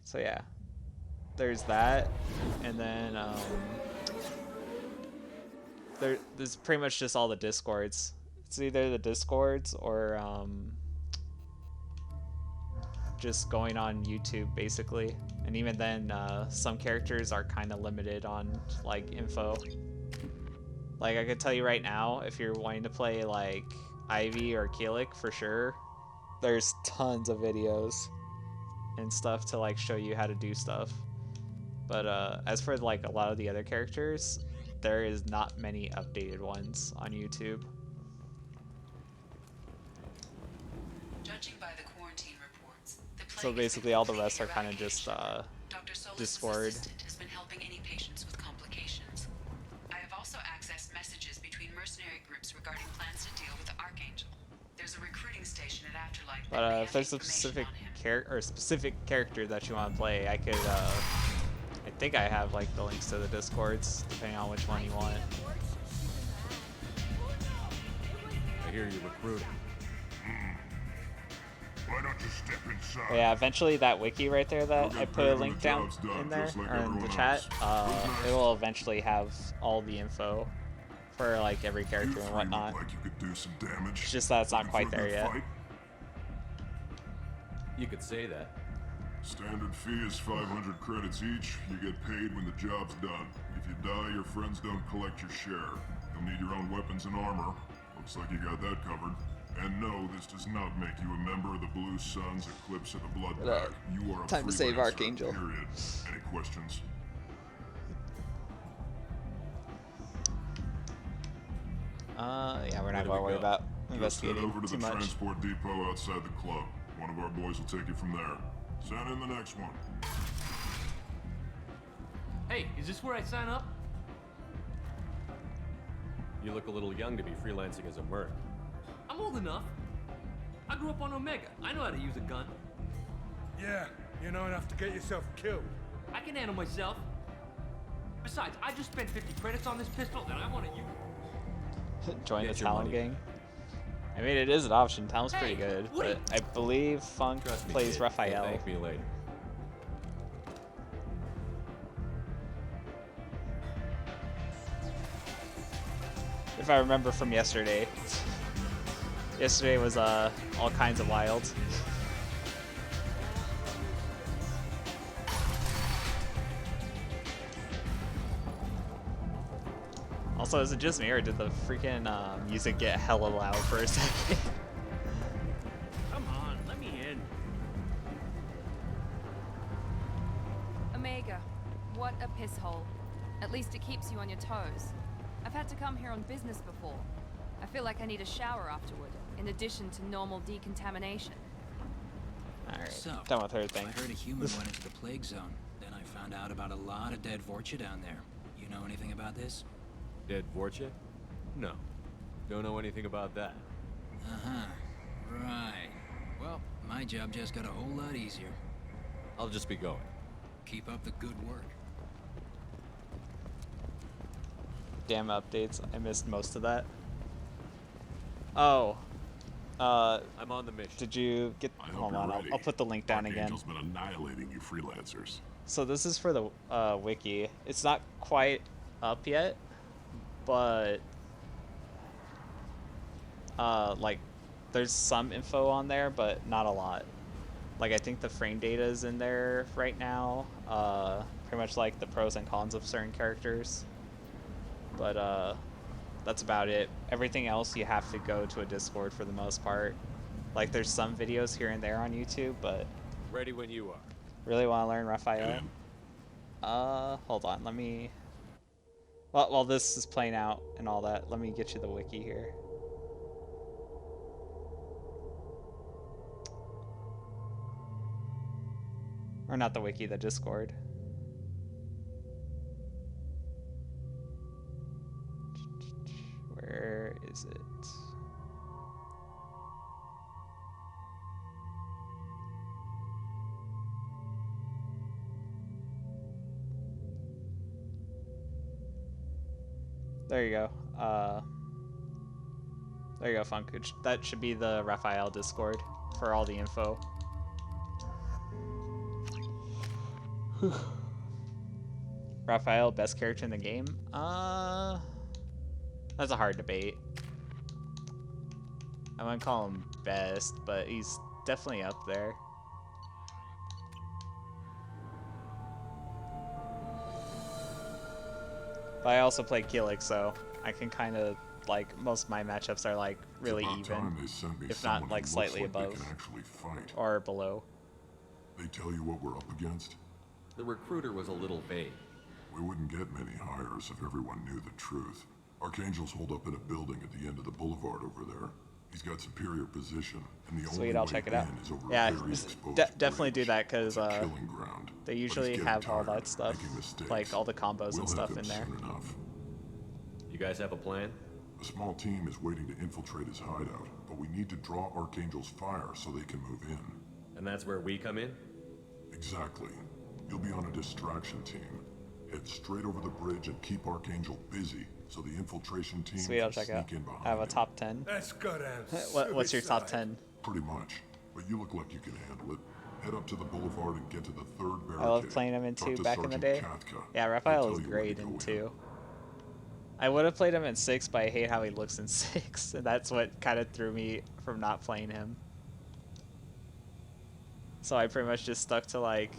So yeah, there's that, and then there's pretty much just all the Discords. It's either the Discords or just going on YouTube basically, and even then some characters are kind of limited on like info. Like I could tell you right now, if you're wanting to play like Ivy or Keelik for sure, there's tons of videos and stuff to like show you how to do stuff. But as for like a lot of the other characters, there is not many updated ones on YouTube. Judging by the quarantine reports, the So basically all the rest are kind of just Discord. has been helping any patients with complications. I have also accessed messages between mercenary groups regarding plans to deal with the Archangel. There's a recruiting station at Afterlife. But if there's a specific character that you want to play, I could I think I have like the links to the Discords, depending on which one you want. I hear you recruiting. Why don't you step inside? But yeah, eventually that wiki right there that I put a link down in there, like or in the chat, it will eventually have all the info for like every character and whatnot. Like you could do some damage. It's just that it's not quite there yet. You could say that. Standard fee is 500 credits each. You get paid when the job's done. If you die, your friends don't collect your share. You'll need your own weapons and armor. Looks like you got that covered. And no, this does not make you a member of the Blue Suns, Eclipse, or the Blood Pack. You are a Time to save freelancer, Archangel. Period. Any questions? Yeah, we're not going to worry about investigating Just head over to too the much. transport depot outside the club. One of our boys will take you from there. Send in the next one. Hey, is this where I sign up? You look a little young to be freelancing as a merc. I'm old enough. I grew up on Omega. I know how to use a gun. Yeah, you know enough to get yourself killed. I can handle myself. Besides, I just spent 50 credits on this pistol, and I want to use it. Join the Get your Talon money. gang. I mean, it is an option. Talon's pretty Hey, good, wait. but I believe Funk Trust me, plays kid. Raphael. You'll thank me later. If I remember from yesterday. Yesterday was all kinds of wild. Also, is it just me or did the freaking music get hella loud for a second? Come on, let me in. Omega, what a piss hole. At least it keeps you on your toes. I've had to come here on business before. I feel like I need a shower afterward, in addition to normal decontamination. Alright, So, done with her thing. I heard a human went into the plague zone. Then I found out about a lot of dead Vorcha down there. You know anything about this? Dead Vorcha? No. Don't know anything about that. Uh-huh. Right. Well, my job just got a whole lot easier. I'll just be going. Keep up the good work. Damn updates. I missed most of that. Oh. I'm on the mission. Did you get... Hold on, I'll put the link down again. Archangel's been annihilating you freelancers. So this is for the wiki. It's not quite up yet, but like there's some info on there, but not a lot. Like I think the frame data is in there right now. Pretty much like the pros and cons of certain characters. But that's about it. Everything else you have to go to a Discord for the most part. Like there's some videos here and there on YouTube, but Ready when you are. really want to learn Raphael. Hold on, let me... While this is playing out and all that, let me get you the wiki here. Or not the wiki, the Discord. Where is it? There you go. There you go, Funk. That should be the Raphael Discord for all the info. Raphael, best character in the game? That's a hard debate. I wouldn't call him best, but he's definitely up there. But I also play Keelik, so I can kind of, like, most of my matchups are, like, really even. If not, like, slightly above. Or below. They tell you what we're up against? The recruiter was a little vague. We wouldn't get many hires if everyone knew the truth. Archangel's holed up in a building at the end of the boulevard over there. He's got superior position, and the only Sweet, I'll way check it in out. is over Yeah, a very exposed definitely do that because killing ground. they usually getting have all tired that of stuff, making mistakes. like all the combos We'll and have stuff him in there. soon enough. You guys have a plan? A small team is waiting to infiltrate his hideout, but we need to draw Archangel's fire so they can move in. And that's where we come in? Exactly. You'll be on a distraction team. Head straight over the bridge and keep Archangel busy So the infiltration team Sweet, I'll can check out. sneak in behind I have a you. top 10. That's goddamn What's your top suicide. 10? Pretty much. But you look like you can handle it. Head up to the boulevard and get to the third barricade. I love playing him in Talk 2 to back in the Sergeant day. Katka. Yeah, He'll Raphael tell was you where to great go in 2. I would have played him in 6, but I hate how he looks in 6. And that's what kind of threw me from not playing him. So I pretty much just stuck to like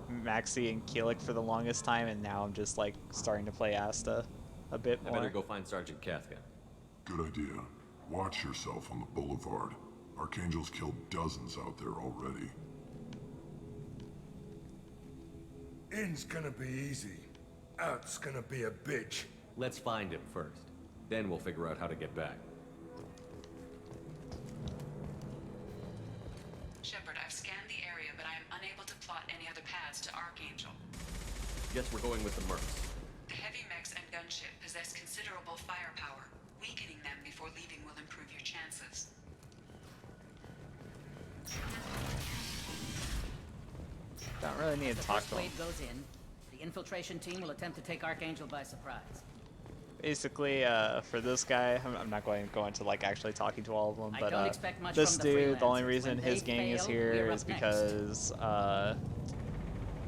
Maxi and Keelik for the longest time, and now I'm just like starting to play Asta a bit I more. better go find Sergeant Katka. Good idea. Watch yourself on the boulevard. Archangel's killed dozens out there already. In's gonna be easy. Out's gonna be a bitch. Let's find him first. Then we'll figure out how to get back. Shepard, I've scanned the area, but I am unable to plot any other paths to Archangel. Guess we're going with the Mercs. The heavy mechs and gunship possess considerable firepower. Weakening them before leaving will improve your chances. Don't really need to The talk first to him. wave goes in. The infiltration team will attempt to take Archangel by surprise. Basically, for this guy, I'm not going to go into like actually talking to all of them, I but don't expect much this from the dude, the only freelancers. reason When his they gang is fail, here we're is up next. because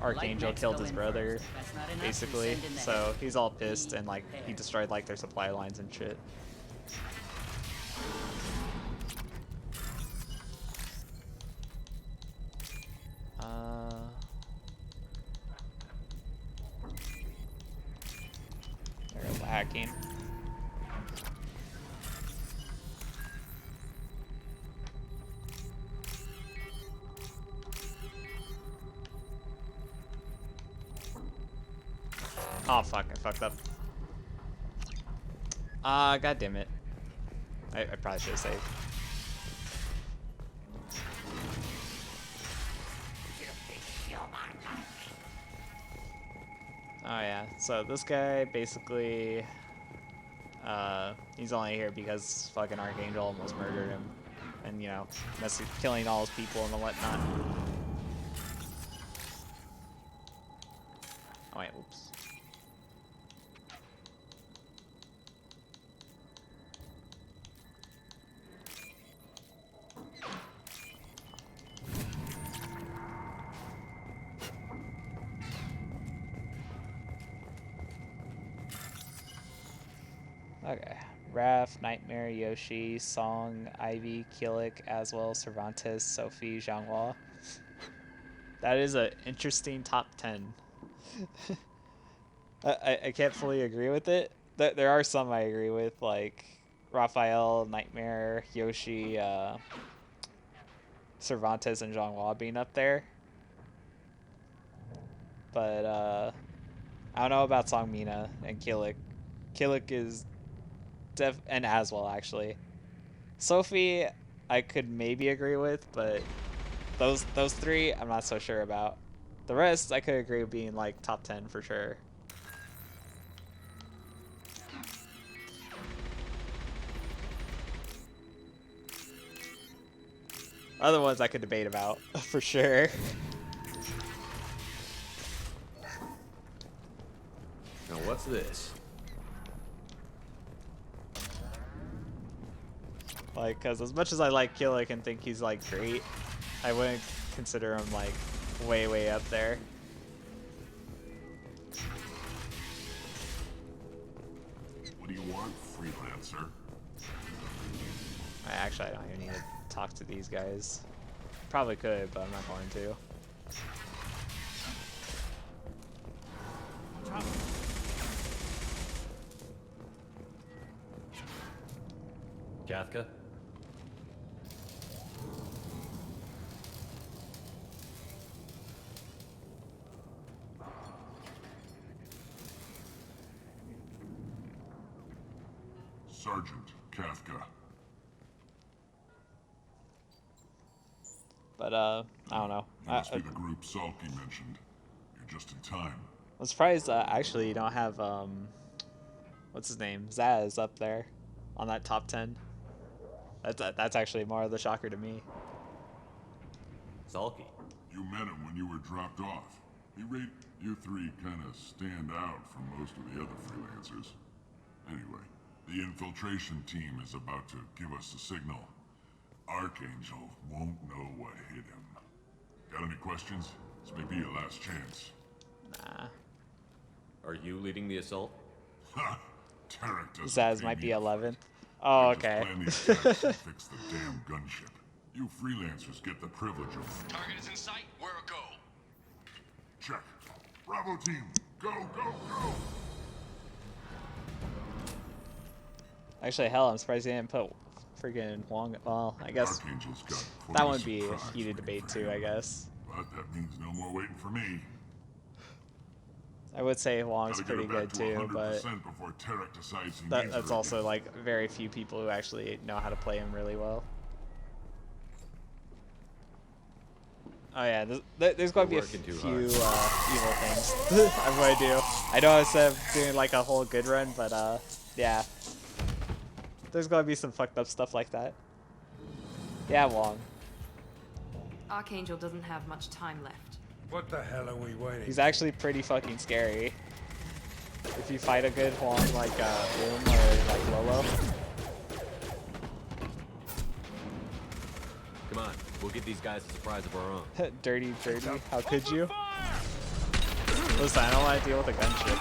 Archangel mechs killed go his in brother, first. If that's not enough, we basically. send in the So heavy. he's all pissed and like he destroyed like their supply lines and shit. There goes the hacking. Oh fuck, I fucked up. God damn it. I probably should have saved. Oh yeah, so this guy basically, he's only here because fucking Archangel almost murdered him. And, you know, killing all his people and whatnot. Oh wait, whoops. Okay. Raph, Nightmare, Yoshi, Song, Ivy, Keelik, Aswell, Cervantes, Sophie, Zhanghua. That is an interesting top 10. I can't fully agree with it. There are some I agree with, like Raphael, Nightmare, Yoshi, Cervantes, and Zhanghua being up there. But I don't know about Song Mina and Keelik. Keelik is and Aswell actually. Sophie, I could maybe agree with, but those three, I'm not so sure about. The rest, I could agree with being like top 10 for sure. Other ones I could debate about for sure. Now what's this? Like, cause as much as I like Keelik and think he's like great, I wouldn't consider him like way up there. What do you want, freelancer? I don't even need to talk to these guys. Probably could, but I'm not going to. Katka? Sergeant Katka. But I don't know. You must be the group Salky mentioned. You're just in time. I'm surprised actually you don't have what's his name, Zaz up there on that top 10. That's actually more of the shocker to me. Salky. You met him when you were dropped off. He rate you three kind of stand out from most of the other freelancers. Anyway, the infiltration team is about to give us a signal. Archangel won't know what hit him. Got any questions? This may be your last chance. Nah. Are you leading the assault? Ha! Tarek doesn't Zaz pay might me be to 11. Oh, Just okay. plan the attacks and fix the damn gunship. You freelancers get the privilege of... Target is in sight. Where a go? Check. Bravo team, go, go, go! Actually, hell, I'm surprised they didn't put friggin' Wong. Well, I guess Archangel's got that would quite a be a surprise heated waiting debate for too, him. I guess. But that means no more waiting for me. I would say Wong's Gotta get pretty it back good to too, but 100% before Tarek decides he that's needs her also again. like very few people who actually know how to play him really well. Oh yeah, there's going to be a working too few hard. evil things. I'm going to do. I know instead of doing like a whole good run, but yeah. There's going to be some fucked up stuff like that. Yeah, Wong. Archangel doesn't have much time left. What the hell are we waiting? He's actually pretty fucking scary. If you fight a good Huang like Boom or like Lolo. Come on, we'll give these guys a surprise of our own. Dirty, how could you? Listen, I don't want to deal with a gunship.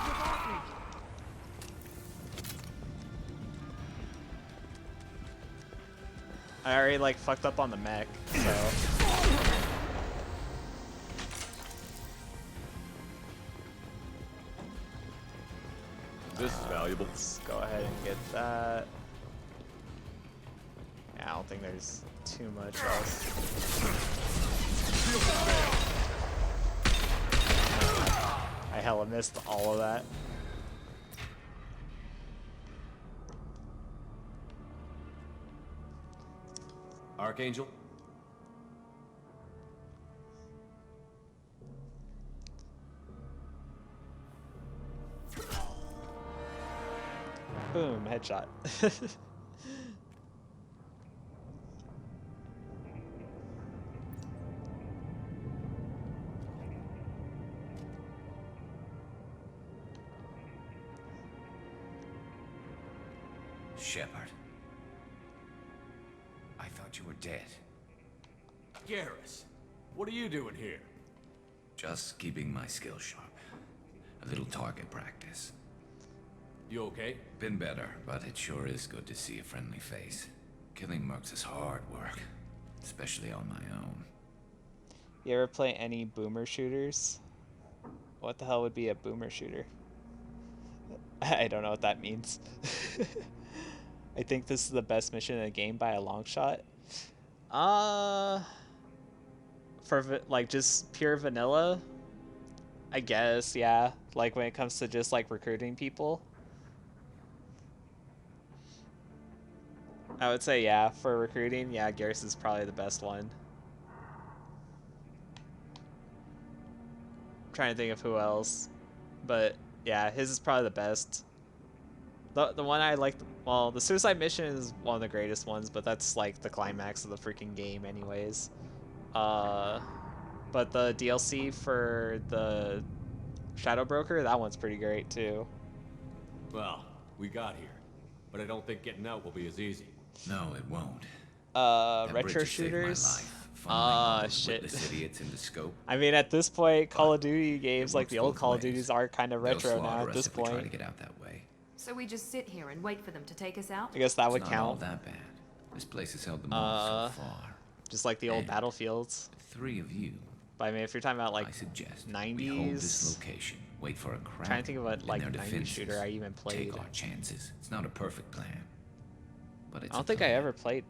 I already like fucked up on the mech, so. This is valuable. Let's go ahead and get that. Yeah, I don't think there's too much else. I hella missed all of that. Archangel? Boom, headshot. Shepard. I thought you were dead. Garrus, what are you doing here? Just keeping my skills sharp. A little target practice. You okay? Been better, but it sure is good to see a friendly face. Killing mercs is hard work, especially on my own. You ever play any boomer shooters? What the hell would be a boomer shooter? I don't know what that means. I think this is the best mission in the game by a long shot. For like just pure vanilla, I guess, yeah. Like when it comes to just like recruiting people, I would say yeah. For recruiting, yeah, Garrus is probably the best one. Trying to think of who else, but yeah, his is probably the best. The one I like, well, the Suicide Mission is one of the greatest ones, but that's like the climax of the freaking game anyways. But the DLC for the Shadow Broker, that one's pretty great too. Well, we got here, but I don't think getting out will be as easy. No, it won't. That That Retro bridge has saved my shooters. life. Funneling those Shit. witless idiots into scope. I mean, at this point, Call of Duty games like works the old both Call of ways. Duties are kind of They'll retro now slaughter at us this if we try to point. get out that way. So we just sit here and wait for them to take us out? I guess that would It's not all count. that bad. This place has held them off so far. Just like the old And battlefields. 3 of you. But I mean, if you're talking about like I suggest we hold this 90s, location, wait for a crack trying to think of what in like their 90s defenses, shooter I even played. Take our chances. It's not a perfect plan, but it's I a don't think I plan. ever played.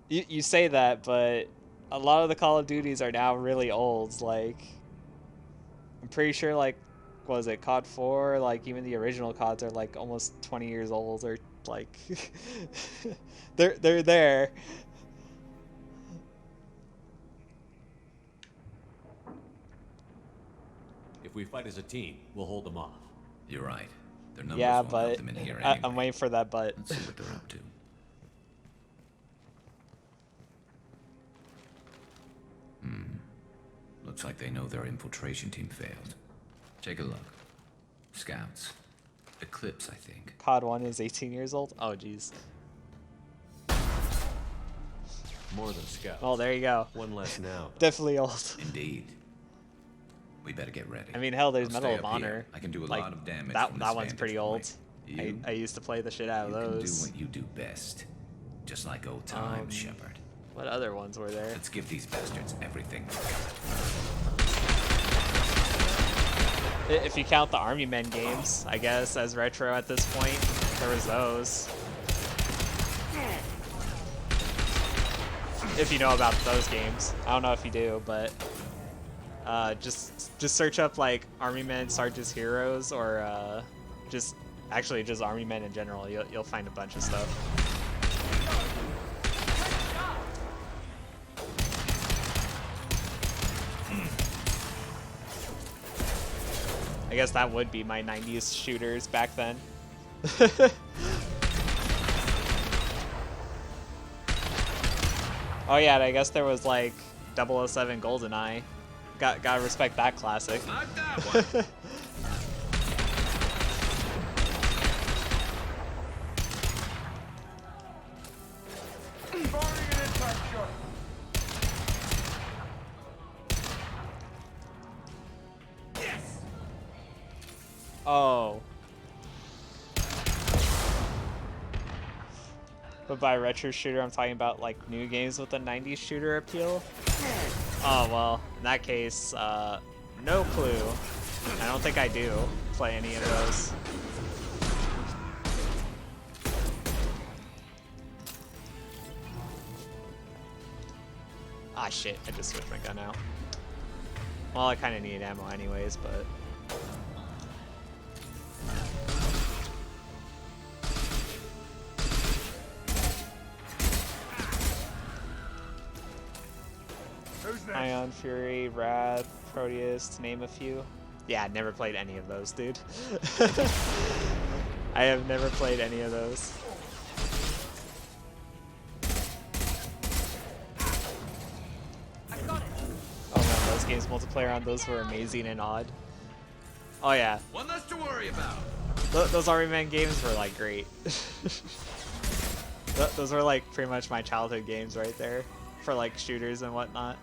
You say that, but a lot of the Call of Duties are now really old. Like, I'm pretty sure like, what was it, COD 4? Like even the original CODs are like almost 20 years old, or like they're there. If we fight as a team, we'll hold them off. You're right. Their numbers Yeah, won't help but them in here I'm anyway. waiting for that but. Let's see what they're up to. Looks like they know their infiltration team failed. Take a look. Scouts. Eclipse, I think. COD 1 is 18 years old? Oh, jeez. More than Scout. Oh, there you go. One less now. Definitely old. Indeed. We better get ready. I mean, hell, there's I'll Medal stay of up here. Honor. I can do a Like, lot of damage That from that this one's pretty vantage old. point. I used to play the shit out of You can do those. what you do best. Just like old times, Shepard. What other ones were there? Let's give these bastards everything. If you count the Army Men games, I guess, as retro at this point, there was those. If you know about those games. I don't know if you do, but just search up like Army Men, Sarge's Heroes, or just Army Men in general. You'll find a bunch of stuff. I guess that would be my 90s shooters back then. Oh yeah, and I guess there was like 007 GoldenEye. Gotta respect that classic. Not that one. Oh. But by retro shooter, I'm talking about like new games with a 90s shooter appeal. Oh, well, in that case, no clue. I don't think I do play any of those. Ah, shit, I just switched my gun out. Well, I kind of need ammo anyways, but... Ion Fury, Rad, Proteus, to name a few. Yeah, never played any of those, dude. I have never played any of those. Oh man, those games multiplayer on those were amazing and odd. Oh yeah. One less to worry about. Those Army Men games were like great. Those were like pretty much my childhood games right there for like shooters and whatnot.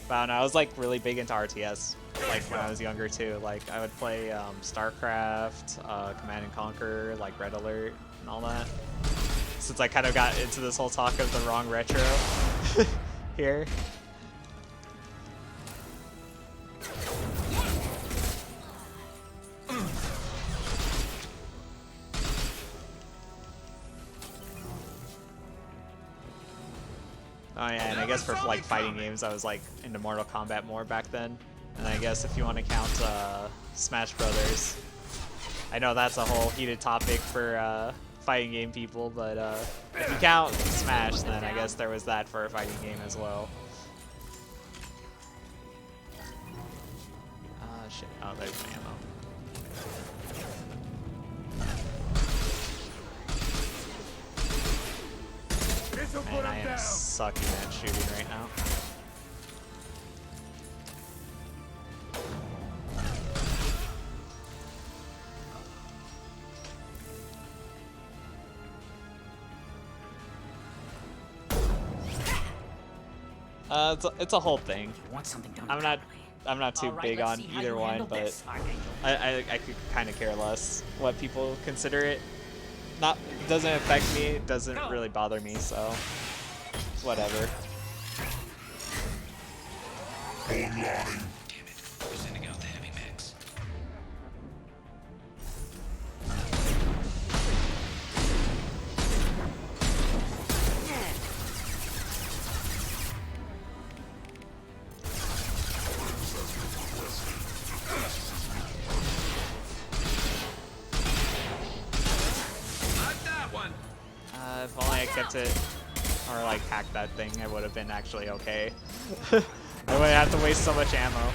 But I don't know, I was like really big into RTS like when I was younger too. Like I would play StarCraft, Command and Conquer, like Red Alert and all that. Since I kind of got into this whole talk of the wrong retro here. Oh yeah, and I guess for like fighting games, I was like into Mortal Kombat more back then. And I guess if you want to count Smash Brothers, I know that's a whole heated topic for fighting game people, but if you count Smash, then I guess there was that for a fighting game as well. Shit. Oh, there's my ammo. Man, I am sucking at shooting right now. It's a whole thing. I'm not too big on either one, but I could kind of care less what people consider it. It doesn't affect me, it doesn't really bother me, so whatever. Damn it. We're sending out the heavy mix. If only I kept it, or like hacked that thing, I would have been actually okay. I wouldn't have to waste so much ammo.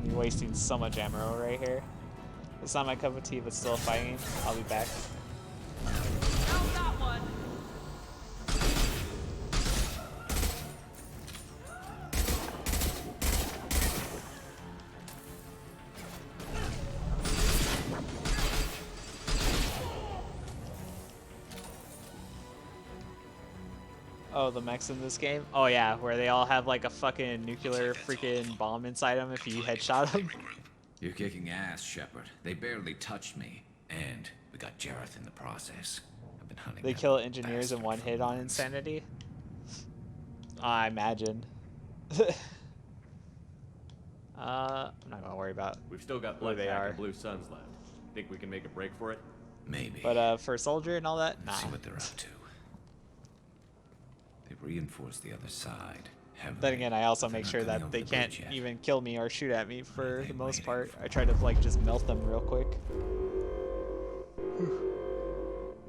You're wasting so much ammo right here. It's not my cup of tea, but still fighting. I'll be back. Oh, the mechs in this game? Oh yeah, where they all have like a fucking nuclear freaking bomb inside them if you headshot them. You're kicking ass, Shepard. They barely touched me. And we got Jareth in the process. I've been hunting They that kill engineers in one hit on Insanity? I imagine. I'm not gonna worry about We've still got where Blood they Pack are. and Blue Suns left. Think we can make a break for it? Maybe. But for Soldier and all that, nah. Let's see what they're up to. They've reinforced the other side. Then again, I also make sure that they can't even kill me or shoot at me for the most part. I try to like just melt them real quick.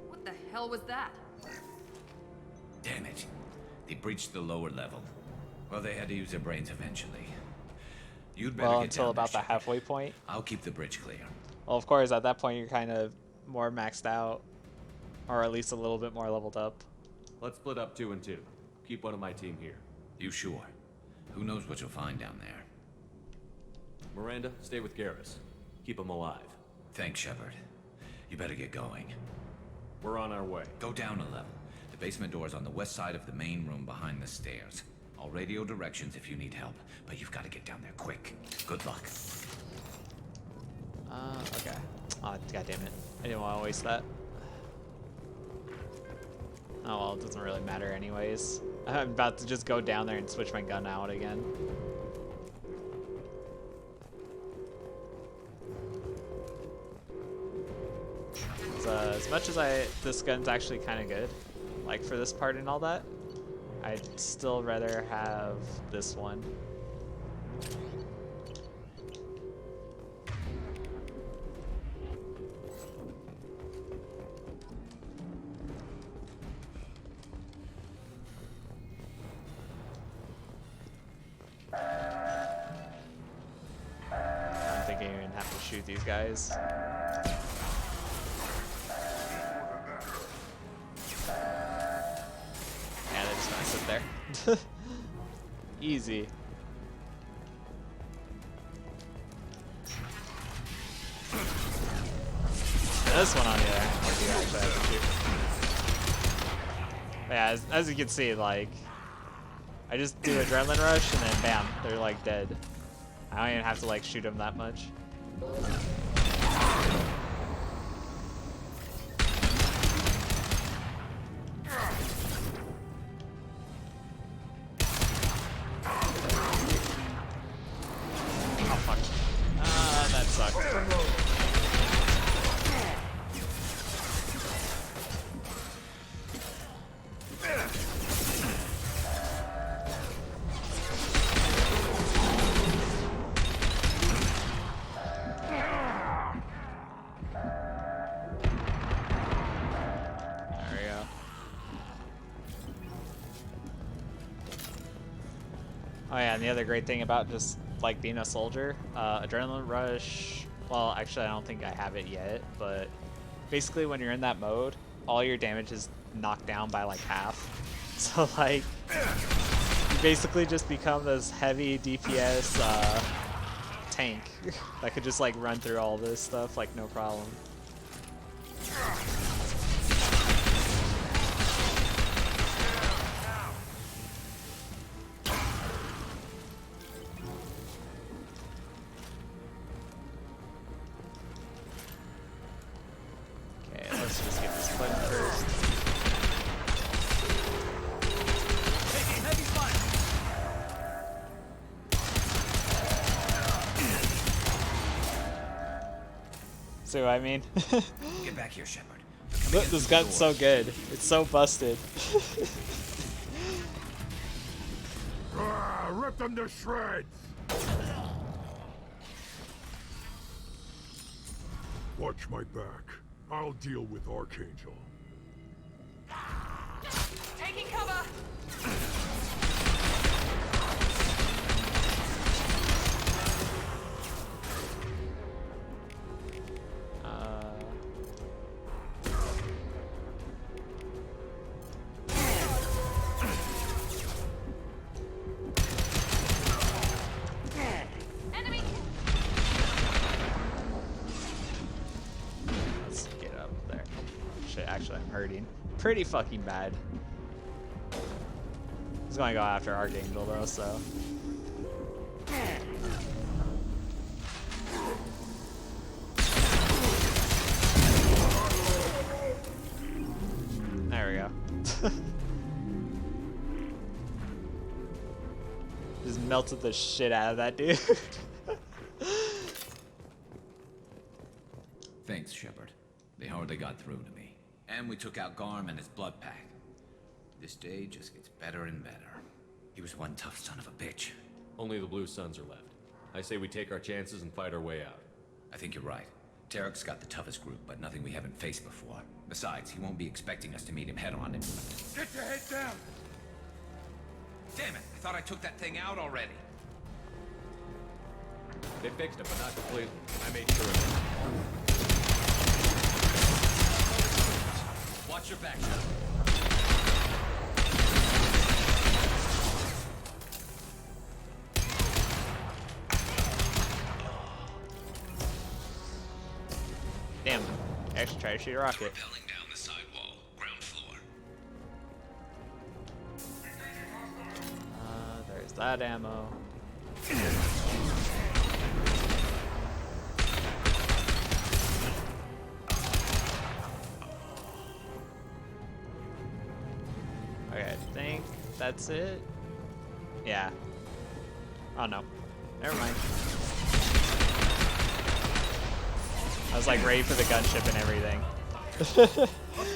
What the hell was that? Damn it. They breached the lower level. Well, they had to use their brains eventually. You'd better Well, get until down about there, the halfway point. I'll keep the bridge clear. Well, of course, at that point you're kind of more maxed out, or at least a little bit more leveled up. Let's split up 2 and 2. Keep one of my team here. You sure? Who knows what you'll find down there? Miranda, stay with Garrus. Keep him alive. Thanks, Shepard. You better get going. We're on our way. Go down a level. The basement door's on the west side of the main room behind the stairs. I'll radio directions if you need help, but you've got to get down there quick. Good luck. Okay. Oh, god damn it. I didn't want to waste that. Oh well, it doesn't really matter anyways. I'm about to just go down there and switch my gun out again. As much as this gun's actually kind of good, like for this part and all that, I'd still rather have this one. I don't think I even have to shoot these guys. Yeah, they're just gonna sit there. Easy. This one on the other hand, I do actually have to shoot. But yeah, as you can see, like, I just do adrenaline rush and then bam, they're like dead. I don't even have to like shoot them that much. Oh fuck. That sucked. Oh yeah, and the other great thing about just like being a soldier, adrenaline rush, well actually I don't think I have it yet, but basically when you're in that mode, all your damage is knocked down by like half. So like, you basically just become this heavy DPS tank that could just like run through all this stuff like no problem. Let's just get this button first. Taking heavy fire. See what I mean? Get back here, Shepard. Look, this gun's so good. It's so busted. Rip them to shreds! Watch my back. I'll deal with Archangel. Taking cover! hurting pretty fucking bad. He's gonna go after Archangel though, so. There we go. Just melted the shit out of that dude. Thanks, Shepard. They hardly got through to me. And we took out Garm and his blood pack. This day just gets better and better. He was one tough son of a bitch. Only the Blue Suns are left. I say we take our chances and fight our way out. I think you're right. Tarek's got the toughest group, but nothing we haven't faced before. Besides, he won't be expecting us to meet him head-on. Get your head down! Damn it! I thought I took that thing out already. They fixed it, but not completely. I made sure of it. Watch your back, Shepard. Damn. Actually try to shoot a rocket. Rappelling down the sidewall, ground floor. There's that ammo. Okay, I think that's it. Yeah. Oh no. Never mind. I was like ready for the gunship and everything. What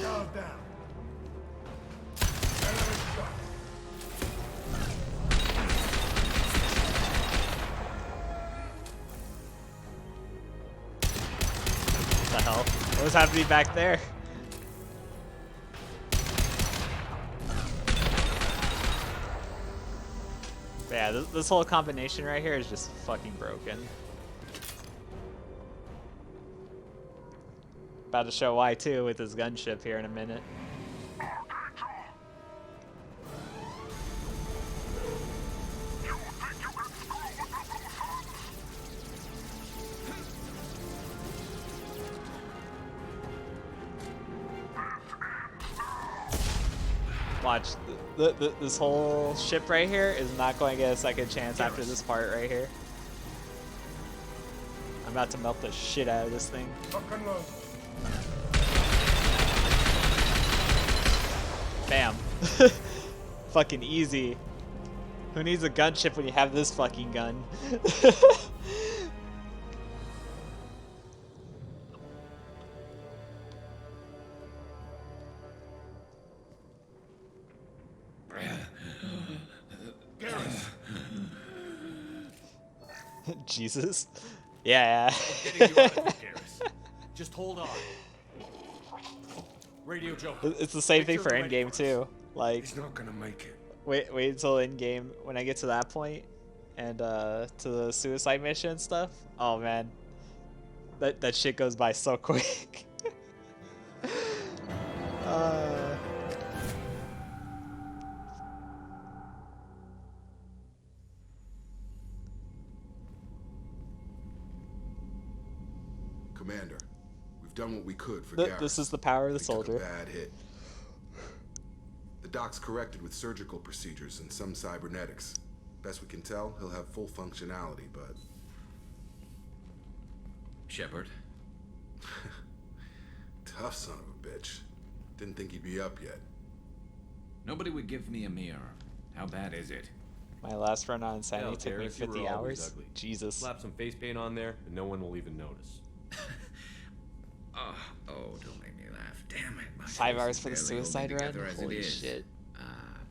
the hell? What was happening back there? But yeah, this whole combination right here is just fucking broken. About to show why too with his gunship here in a minute. Watch, this whole ship right here is not going to get a second chance after this part right here. I'm about to melt the shit out of this thing. Bam. Fucking easy. Who needs a gunship when you have this fucking gun? Jesus. Yeah. Getting you out of here, Garrus. Just hold on. Radio Joe. It's the same thing for endgame too. Like, he's not gonna make it. Wait until endgame when I get to that point, and to the suicide mission and stuff. Oh man, that shit goes by so quick. Commander, we've done what we could for Garrus. This is the power of the soldier. Took a bad hit. The doc's corrected with surgical procedures and some cybernetics. Best we can tell, he'll have full functionality, but... Shepard? Tough son of a bitch. Didn't think he'd be up yet. Nobody would give me a mirror. How bad is it? My last run on Insanity Hell, took me Garrus, you were 50 always hours. ugly. Jesus. Slap some face paint on there, and no one will even notice. Oh, don't make me laugh. Damn it. My 5 face hours is for the barely holding suicide run? together as it Holy is. shit.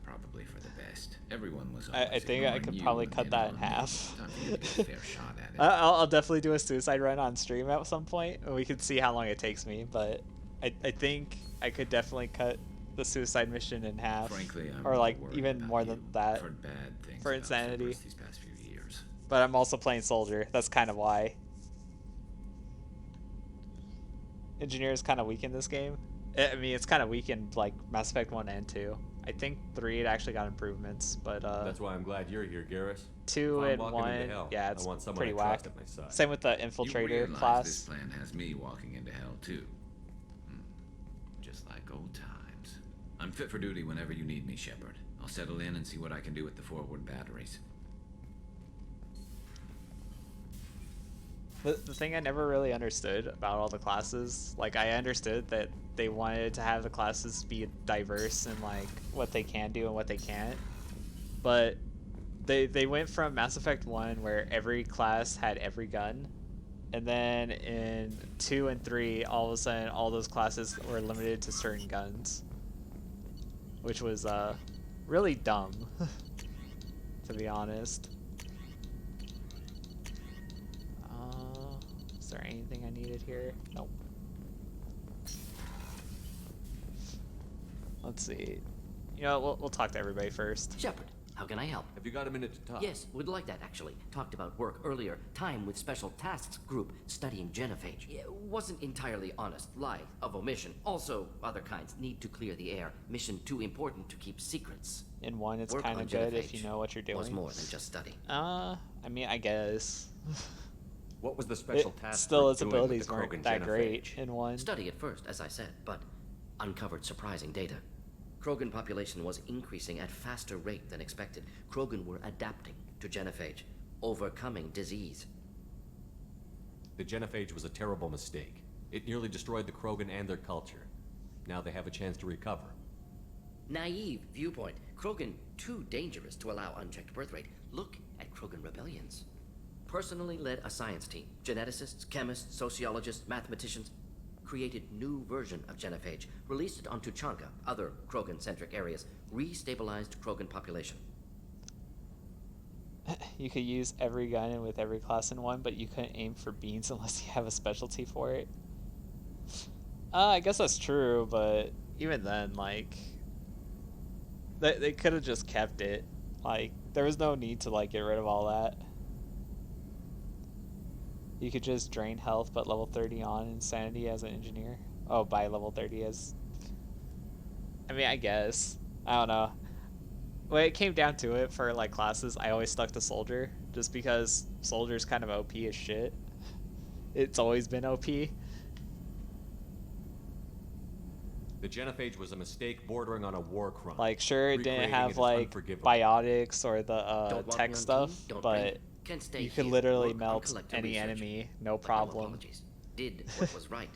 Probably for the best. Everyone was I think I could probably cut that in half. Time for you to get a fair shot at it. I'll definitely do a suicide run on stream at some point, and we can see how long it takes me, but I think I could definitely cut the suicide mission in half. Frankly, I'm or like worried even about more you. than that I've heard bad things for about Insanity. Cerberus these past few years. But I'm also playing soldier. That's kind of why. Engineer is kind of weak in this game. I mean, it's kind of weak in like Mass Effect 1 and 2. I think 3 it actually got improvements, but That's why I'm glad you're here, Garrus. 2 If I'm and walking 1, into hell, yeah, I it's want someone pretty I whack. trust at my side. Same with the You infiltrator realize class. this plan has me walking into hell too. Just like old times. I'm fit for duty whenever you need me, Shepard. I'll settle in and see what I can do with the forward batteries. The thing I never really understood about all the classes, like I understood that they wanted to have the classes be diverse in like what they can do and what they can't, but they went from Mass Effect 1 where every class had every gun, and then in 2 and 3 all of a sudden all those classes were limited to certain guns, which was really dumb to be honest. Is there anything I needed here? Nope. Let's see. You know, we'll talk to everybody first. Shepard, how can I help? Have you got a minute to talk? Yes, would like that actually. Talked about work earlier. Time with Special Tasks Group studying genophage. Yeah, wasn't entirely honest. Lie of omission. Also, other kinds need to clear the air. Mission too important to keep secrets. In 1, it's Work kind on of good if genophage you know what you're doing. was more than just study. I mean, I guess. What was the special task? Still, its doing with abilities the weren't Krogan that genophage? great in 1. Study at first, as I said, but uncovered surprising data. Krogan population was increasing at faster rate than expected. Krogan were adapting to genophage, overcoming disease. The genophage was a terrible mistake. It nearly destroyed the Krogan and their culture. Now they have a chance to recover. Naive viewpoint. Krogan too dangerous to allow unchecked birth rate. Look at Krogan rebellions. Personally led a science team. Geneticists, chemists, sociologists, mathematicians. Created new version of genophage. Released it on Tuchanka, other Krogan-centric areas. Restabilized Krogan population. You could use every gun with every class in 1, but you couldn't aim for beans unless you have a specialty for it. I guess that's true, but even then, like, they could have just kept it. Like, there was no need to like get rid of all that. You could just drain health, but level 30 on insanity as an engineer. Oh, by level 30 as... I mean, I guess. I don't know. When it came down to it for like classes, I always stuck to soldier, just because soldier's kind of OP as shit. It's always been OP. The genophage was a mistake bordering on a war crime. Like, sure, it didn't have like biotics or the tech stuff, but you could literally melt any enemy, no problem. Did what was right.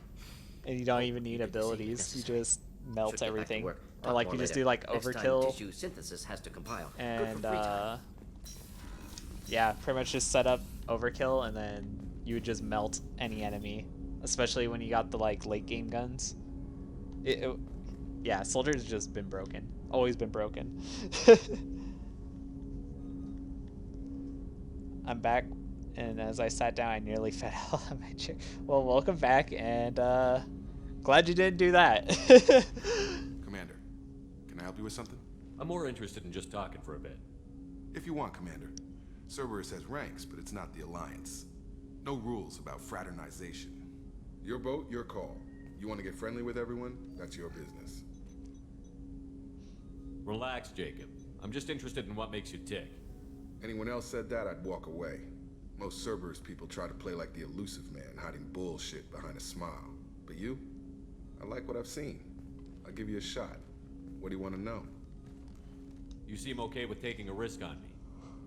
And you don't even need abilities, you just melt everything. Or like you just do like overkill. Tissue synthesis has to compile. And yeah, pretty much just set up overkill and then you would just melt any enemy. Especially when you got the like late game guns. Yeah, soldier's just been broken. Always been broken. I'm back, and as I sat down, I nearly fell out of my chair. Well, welcome back, and glad you didn't do that. Commander, can I help you with something? I'm more interested in just talking for a bit. If you want, Commander. Cerberus has ranks, but it's not the Alliance. No rules about fraternization. Your boat, your call. You want to get friendly with everyone? That's your business. Relax, Jacob. I'm just interested in what makes you tick. Anyone else said that, I'd walk away. Most Cerberus people try to play like the elusive man, hiding bullshit behind a smile. But you? I like what I've seen. I'll give you a shot. What do you want to know? You seem okay with taking a risk on me.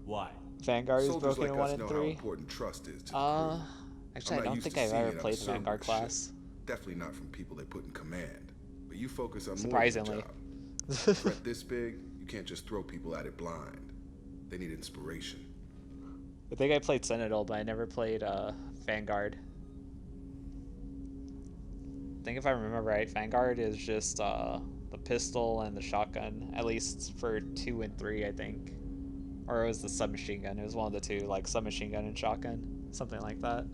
Why? Vanguard is Soldiers broken like in 1 us know and how 3. important trust is to the crew. Actually, I'm I not don't used think to I've seeing ever it on played the Vanguard Cerberus class. ship. Definitely not from people they put in command. But you focus on Surprisingly. more than the job. Threat this big, you can't just throw people at it blind. They need inspiration. I think I played Sentinel, but I never played Vanguard. I think if I remember right, Vanguard is just the pistol and the shotgun, at least for 2 and 3, I think. Or it was the submachine gun. It was one of the two, like submachine gun and shotgun, something like that.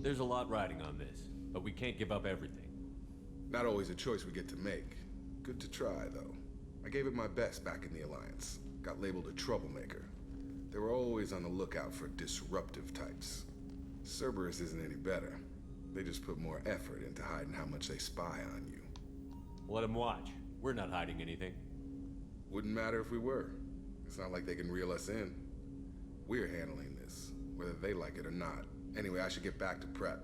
There's a lot riding on this, but we can't give up everything. Not always a choice we get to make. Good to try, though. I gave it my best back in the Alliance. Got labeled a troublemaker. They were always on the lookout for disruptive types. Cerberus isn't any better. They just put more effort into hiding how much they spy on you. Let them watch. We're not hiding anything. Wouldn't matter if we were. It's not like they can reel us in. We're handling this, whether they like it or not. Anyway, I should get back to prep.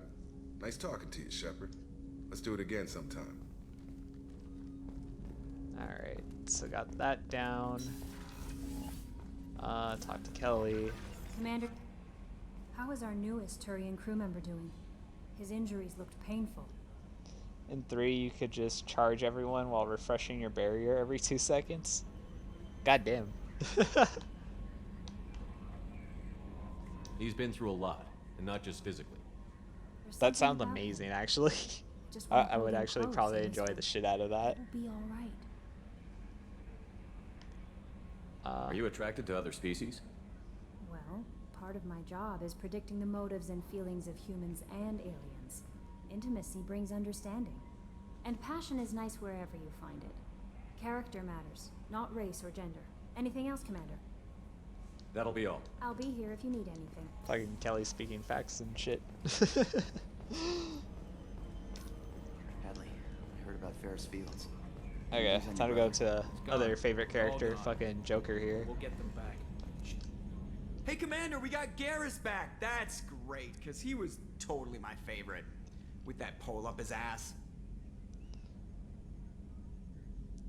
Nice talking to you, Shepard. Let's do it again sometime. Alright, so got that down. Talk to Kelly. Commander, how is our newest Turian crew member doing? His injuries looked painful. In 3, you could just charge everyone while refreshing your barrier every 2 seconds. God damn. He's been through a lot, and not just physically. That sounds amazing, actually. I would actually probably enjoy the shit out of that. It'll be all right. Are you attracted to other species? Well, part of my job is predicting the motives and feelings of humans and aliens. Intimacy brings understanding. And passion is nice wherever you find it. Character matters, not race or gender. Anything else, Commander? That'll be all. I'll be here if you need anything. Fucking Kelly speaking facts and shit. Hadley, I heard about Ferris Fields. Okay, time to go to other favorite character, fucking Joker here. We'll get them back. Hey, Commander, we got Garrus back. That's great, because he was totally my favorite. With that pole up his ass.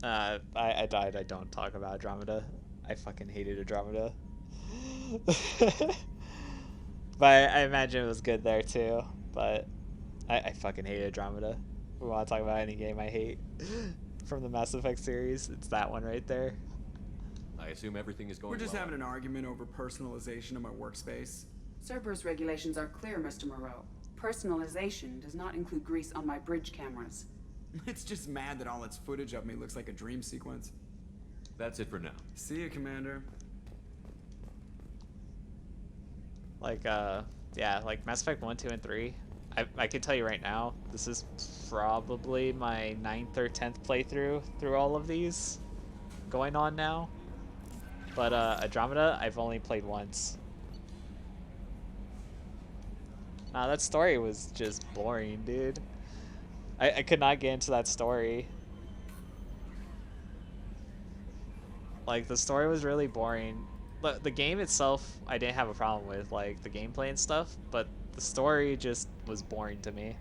I died. I don't talk about Andromeda. I fucking hated Andromeda. But I imagine it was good there too. But I fucking hate Andromeda. If we want to talk about any game I hate from the Mass Effect series, it's that one right there. I assume everything is going We're just well. having an argument over personalization of my workspace. Cerberus regulations are clear, Mr. Moreau. Personalization does not include grease on my bridge cameras. It's just mad that all its footage of me looks like a dream sequence. That's it for now. See you, Commander. Like, yeah, like Mass Effect 1, 2, and 3. I can tell you right now, this is probably my 9th or 10th playthrough through all of these going on now. But Andromeda, I've only played once. Nah, that story was just boring, dude. I could not get into that story. Like, the story was really boring. The game itself, I didn't have a problem with, like, the gameplay and stuff, but the story just was boring to me.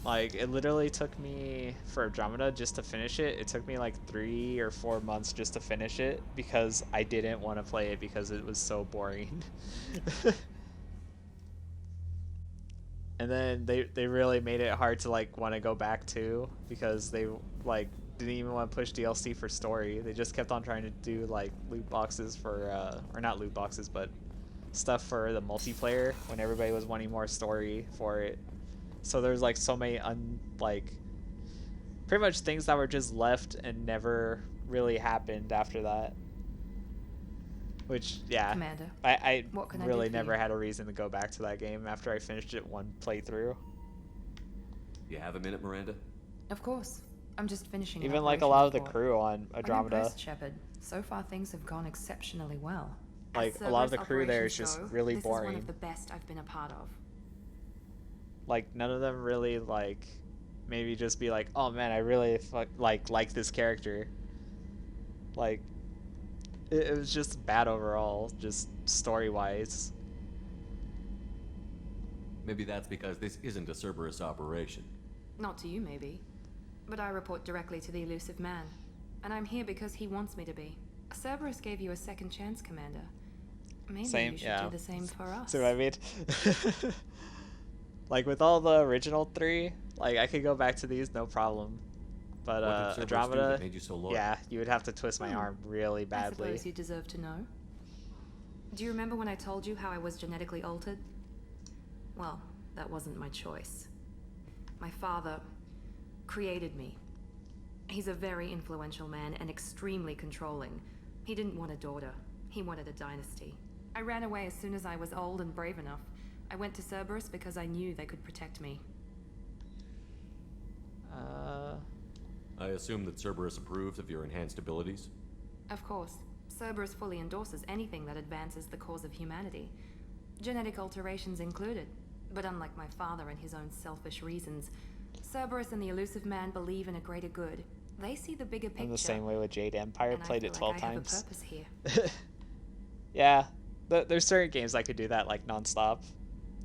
Like, it literally took me, for Andromeda, just to finish it, it took me like 3 or 4 months just to finish it because I didn't want to play it because it was so boring. And then they really made it hard to like want to go back to because they like didn't even want to push DLC for story. They just kept on trying to do like loot boxes for, or not loot boxes, but stuff for the multiplayer when everybody was wanting more story for it. So there's like so many pretty much things that were just left and never really happened after that. Which, yeah, Commander, I what can I really do for never you? had a reason to go back to that game after I finished it one playthrough. You have a minute, Miranda? Of course. I'm just finishing an Even like a lot of the operations crew on report. I'm Andromeda, impressed, Shepard. So far things have gone exceptionally well. like a lot of the crew there is just really this is one boring. of the best I've been a part of. Like none of them really like maybe just be like, oh man, I really like this character. Like it was just bad overall, just story wise. Maybe that's because this isn't a Cerberus operation. Not to you, maybe. But I report directly to the Elusive Man. And I'm here because he wants me to be. Cerberus gave you a second chance, Commander. Maybe Same, you should yeah. do the same for us. See what I mean? Like with all the original 3, like I could go back to these no problem. But What did Cerberus do Andromeda, that made you so loyal? yeah, you would have to twist my arm really I badly. suppose you deserve to know. Do you remember when I told you how I was genetically altered? Well, that wasn't my choice. My father created me. He's a very influential man and extremely controlling. He didn't want a daughter. He wanted a dynasty. I ran away as soon as I was old and brave enough. I went to Cerberus because I knew they could protect me. I assume that Cerberus approved of your enhanced abilities? Of course. Cerberus fully endorses anything that advances the cause of humanity. Genetic alterations included. But unlike my father and his own selfish reasons, Cerberus and the Elusive Man believe in a greater good. They see the bigger picture. I'm the same way with Jade Empire, and I played feel it 12 like I have a times. purpose here. Yeah, There's certain games I could do that like nonstop.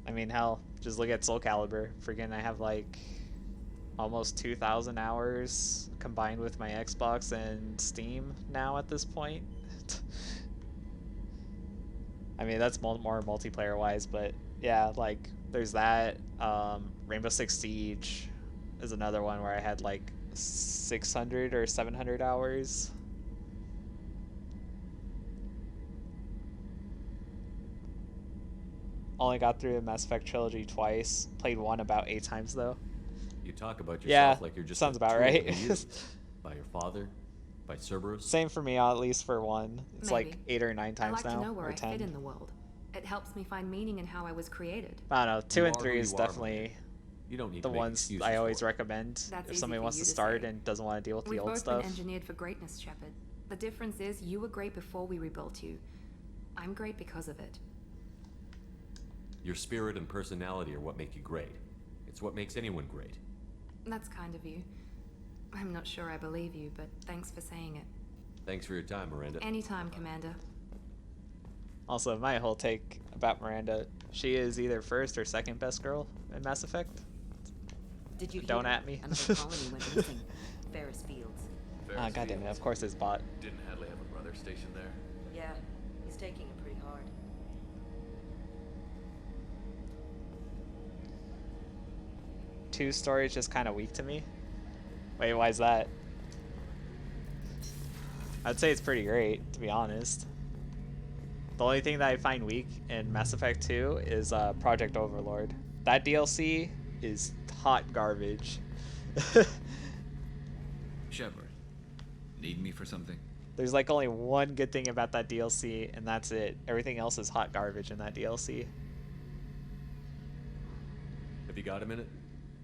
I mean, hell, just look at Soul Calibur. Friggin' I have like almost 2,000 hours combined with my Xbox and Steam now at this point. I mean, that's more multiplayer wise, but yeah, like there's that. Rainbow Six Siege is another one where I had like 600 or 700 hours. Only got through the Mass Effect trilogy twice. Played one about 8 times though. You talk about yourself Yeah, like you're just sounds a about tool right. to be used by your father, by Cerberus. Same for me, at least for one. It's like Maybe. 8 or 9 I times like now, to know where or I 10. fit in the world. It helps me find meaning in how I was created. I don't know. 2 You and are 3 who is you are, definitely Miranda. You don't need the to make ones excuses I always for it. recommend That's if easy somebody for wants you to to start say. and doesn't want to deal with the We've old both stuff. been engineered for greatness, Shepard. The difference is you were great before we rebuilt you. I'm great because of it. Your spirit and personality are what make you great. It's what makes anyone great. That's kind of you. I'm not sure I believe you, but thanks for saying it. Thanks for your time, Miranda. Anytime, Commander. Also, my whole take about Miranda, she is either first or second best girl in Mass Effect. Did you Don't hear? at me. Another colony went missing. Ferris Fields. Ah, goddammit, of course it's bot. Didn't Hadley have a brother stationed there? Yeah, he's taking it pretty hard. 2 story is just kind of weak to me. Wait, why is that? I'd say it's pretty great, to be honest. The only thing that I find weak in Mass Effect 2 is Project Overlord. That DLC is hot garbage. Shepard, need me for something? There's like only one good thing about that DLC, and that's it. Everything else is hot garbage in that DLC. Have you got a minute?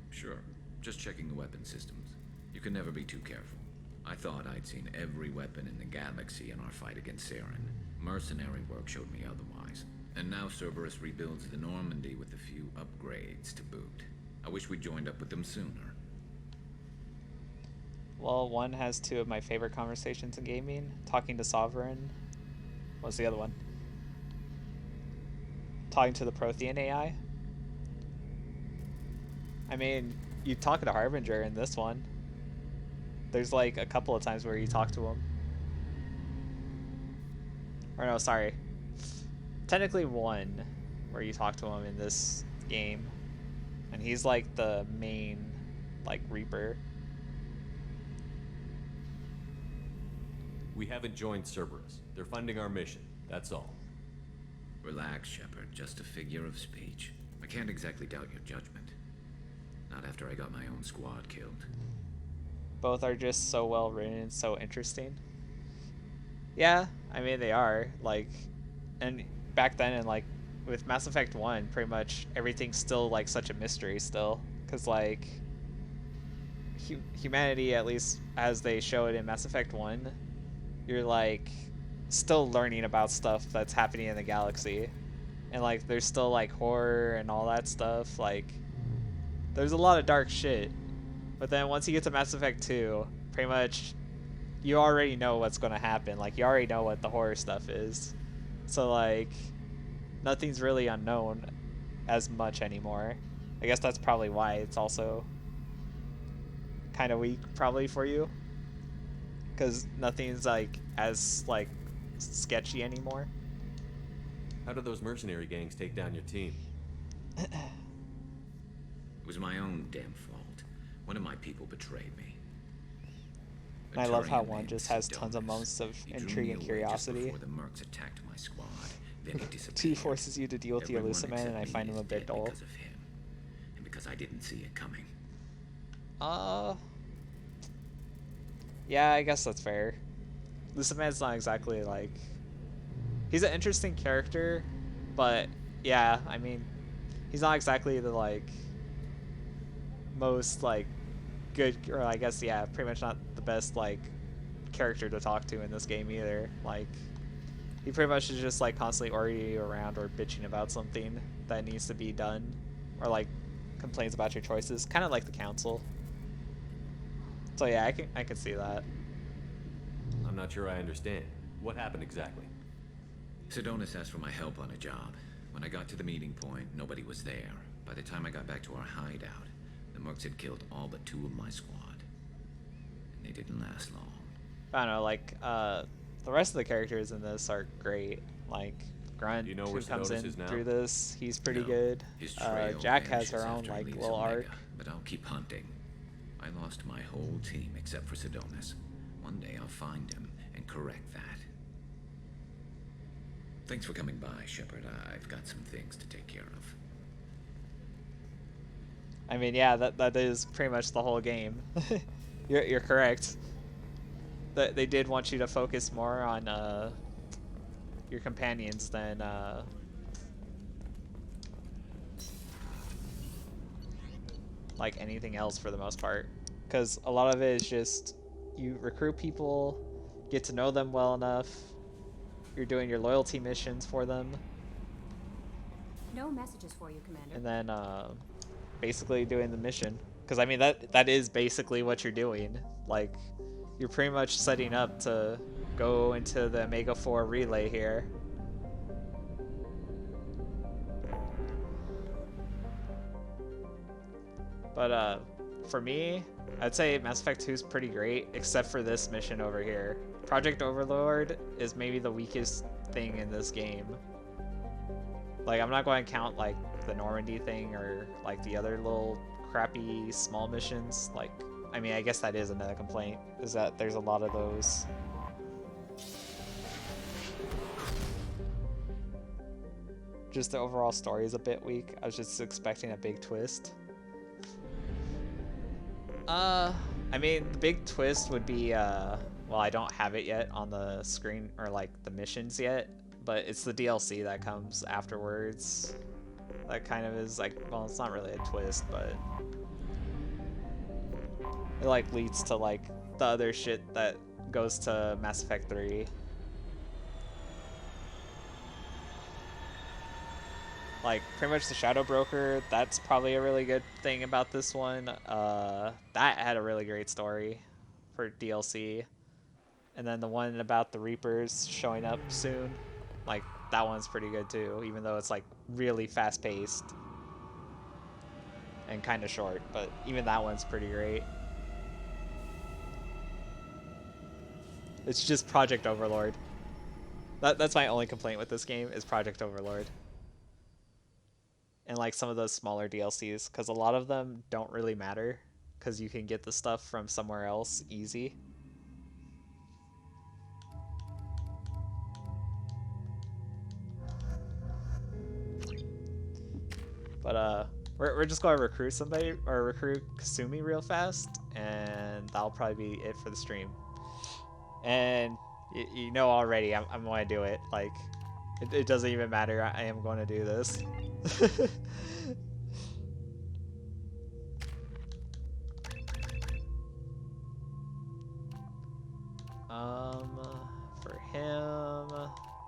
Sure. Just checking the weapon systems. You can never be too careful. I thought I'd seen every weapon in the galaxy in our fight against Saren. Mercenary work showed me otherwise. And now Cerberus rebuilds the Normandy with a few upgrades to boot. I wish we joined up with them sooner. Well, one has 2 of my favorite conversations in gaming. Talking to Sovereign. What's the other one? Talking to the Prothean AI. I mean, you talk to Harbinger in this one. There's like a couple of times where you talk to him. Or no, sorry. Technically one where you talk to him in this game. And he's like the main, like, Reaper. We haven't joined Cerberus. They're funding our mission. That's all. Relax, Shepard. Just a figure of speech. I can't exactly doubt your judgment. Not after I got my own squad killed. Both are just so well written and so interesting. Yeah, I mean they are. Like, and back then and like with Mass Effect 1, pretty much everything's still like such a mystery still. Cause like humanity, at least as they show it in Mass Effect 1, you're like still learning about stuff that's happening in the galaxy. And like there's still like horror and all that stuff. Like there's a lot of dark shit. But then once you get to Mass Effect 2, pretty much you already know what's going to happen. Like, you already know what the horror stuff is. So, like, nothing's really unknown as much anymore. I guess that's probably why it's also kind of weak, probably, for you. Because nothing's, like, as, like, sketchy anymore. How did those mercenary gangs take down your team? It was my own damn fault. One of my people betrayed me. And I love how one just has tons of moments of intrigue and curiosity. Before the mercs attacked my squad, then he disappeared. 2 forces you to deal with the Everyone Elusive Man, and I except find me him a is bit dead dull. because of him, and because I didn't see it coming. Yeah, I guess that's fair. Elusive Man's not exactly, like... He's an interesting character, but, yeah, I mean, he's not exactly the, like, most, like, good, or I guess, yeah, pretty much not the best, like, character to talk to in this game either. Like, he pretty much is just, like, constantly ordering you around or bitching about something that needs to be done, or, like, complains about your choices, kind of like the Council. So, yeah, I can see that. I'm not sure I understand. What happened exactly? Sedonis asked for my help on a job. When I got to the meeting point, nobody was there. By the time I got back to our hideout, the mercs had killed all but 2 of my squad. And they didn't last long. I don't know, like, the rest of the characters in this are great. Like, Grunt, You know who where comes Sedonis in is now? through this, he's pretty No, good. His trail Jack has vanishes her own, after he like, leaves little Omega, arc. but I'll keep hunting. I lost my whole team except for Sedonis. One day I'll find him and correct that. Thanks for coming by, Shepard. I've got some things to take care of. I mean, yeah, that is pretty much the whole game. You're correct. They did want you to focus more on your companions than like anything else for the most part, because a lot of it is just you recruit people, get to know them well enough, you're doing your loyalty missions for them, No messages for you, Commander. and then basically doing the mission. Because I mean that is basically what you're doing. Like, you're pretty much setting up to go into the Omega 4 relay here. But for me, I'd say Mass Effect 2 is pretty great, except for this mission over here. Project Overlord is maybe the weakest thing in this game. Like, I'm not going to count like the Normandy thing or like the other little crappy small missions. Like, I mean, I guess that is another complaint, is that there's a lot of those. Just the overall story is a bit weak. I was just expecting a big twist. I mean, the big twist would be, well, I don't have it yet on the screen, or like the missions yet, but it's the DLC that comes afterwards. That kind of is like, well, it's not really a twist, but it like leads to like the other shit that goes to Mass Effect 3. Like, pretty much the Shadow Broker, that's probably a really good thing about this one. That had a really great story for DLC. And then the one about the Reapers showing up soon, like, that one's pretty good too, even though it's like really fast-paced and kind of short, but even that one's pretty great. It's just Project Overlord. That's my only complaint with this game, is Project Overlord. And like some of those smaller DLCs, because a lot of them don't really matter, because you can get the stuff from somewhere else easy. But we're just going to recruit somebody, or recruit Kasumi real fast, and that'll probably be it for the stream. And you know already, I'm going to do it. Like, it doesn't even matter. I am going to do this. For him,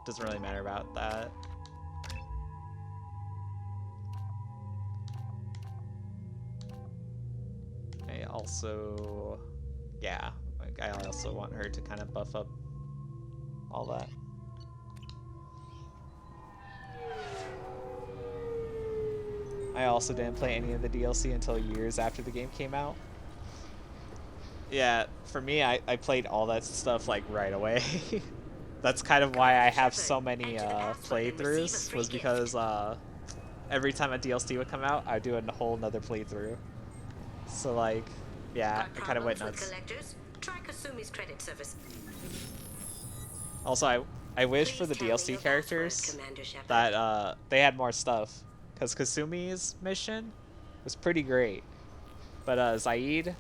doesn't really matter about that. I also, yeah, like I also want her to kind of buff up all that. I also didn't play any of the DLC until years after the game came out. Yeah, for me, I played all that stuff like right away. That's kind of why I have so many playthroughs, was because every time a DLC would come out, I'd do a whole nother playthrough. So like, yeah, I kind of went nuts. Try Kasumi's credit service. Also, I wish for the DLC characters that they had more stuff. Because Kasumi's mission was pretty great. But Zaid,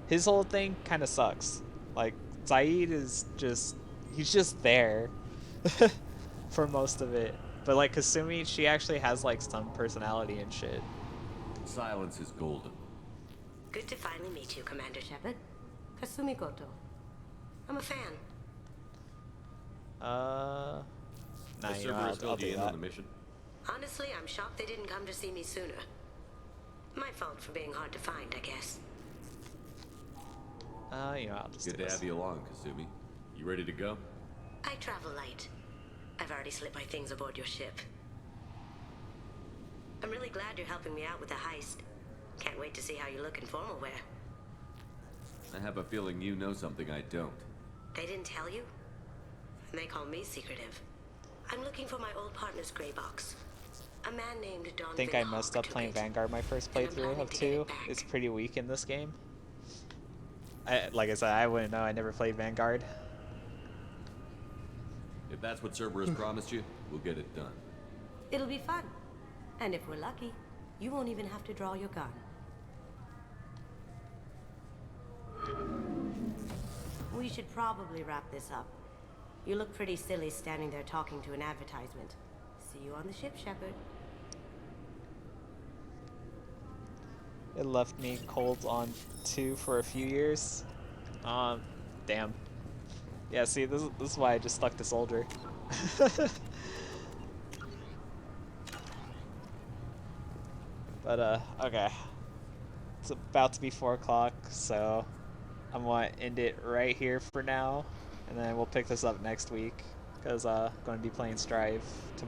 his whole thing kind of sucks. Like, Zaid is just, he's just there for most of it. But like Kasumi, she actually has like some personality and shit. Silence is golden. Good to finally meet you, Commander Shepard. Kasumi Goto. I'm a fan. Nah, Has you know, Cerberus I'll filled do you in that. on the mission? Honestly, I'm shocked they didn't come to see me sooner. My fault for being hard to find, I guess. You know, I'll just Good do to this. have you along, Kasumi. You ready to go? I travel light. I've already slipped my things aboard your ship. I'm really glad you're helping me out with the heist. Can't wait to see how you look in formal wear. I have a feeling you know something I don't. They didn't tell you? And they call me secretive. I'm looking for my old partner's gray box. A man named Don I think I Vinhog messed up took playing it. Vanguard my first And I'm playthrough planning of to get 2. it back. It's pretty weak in this game. Like I said, I wouldn't know. I never played Vanguard. If that's what Cerberus promised you, we'll get it done. It'll be fun. And if we're lucky, you won't even have to draw your gun. We should probably wrap this up. You look pretty silly standing there talking to an advertisement. See you on the ship, Shepard. It left me cold on 2 for a few years. Damn. Yeah, see, this is why I just stuck to soldier. But, okay. It's about to be 4 o'clock, so I'm going to end it right here for now. And then we'll pick this up next week, because I'm going to be playing Strive tomorrow.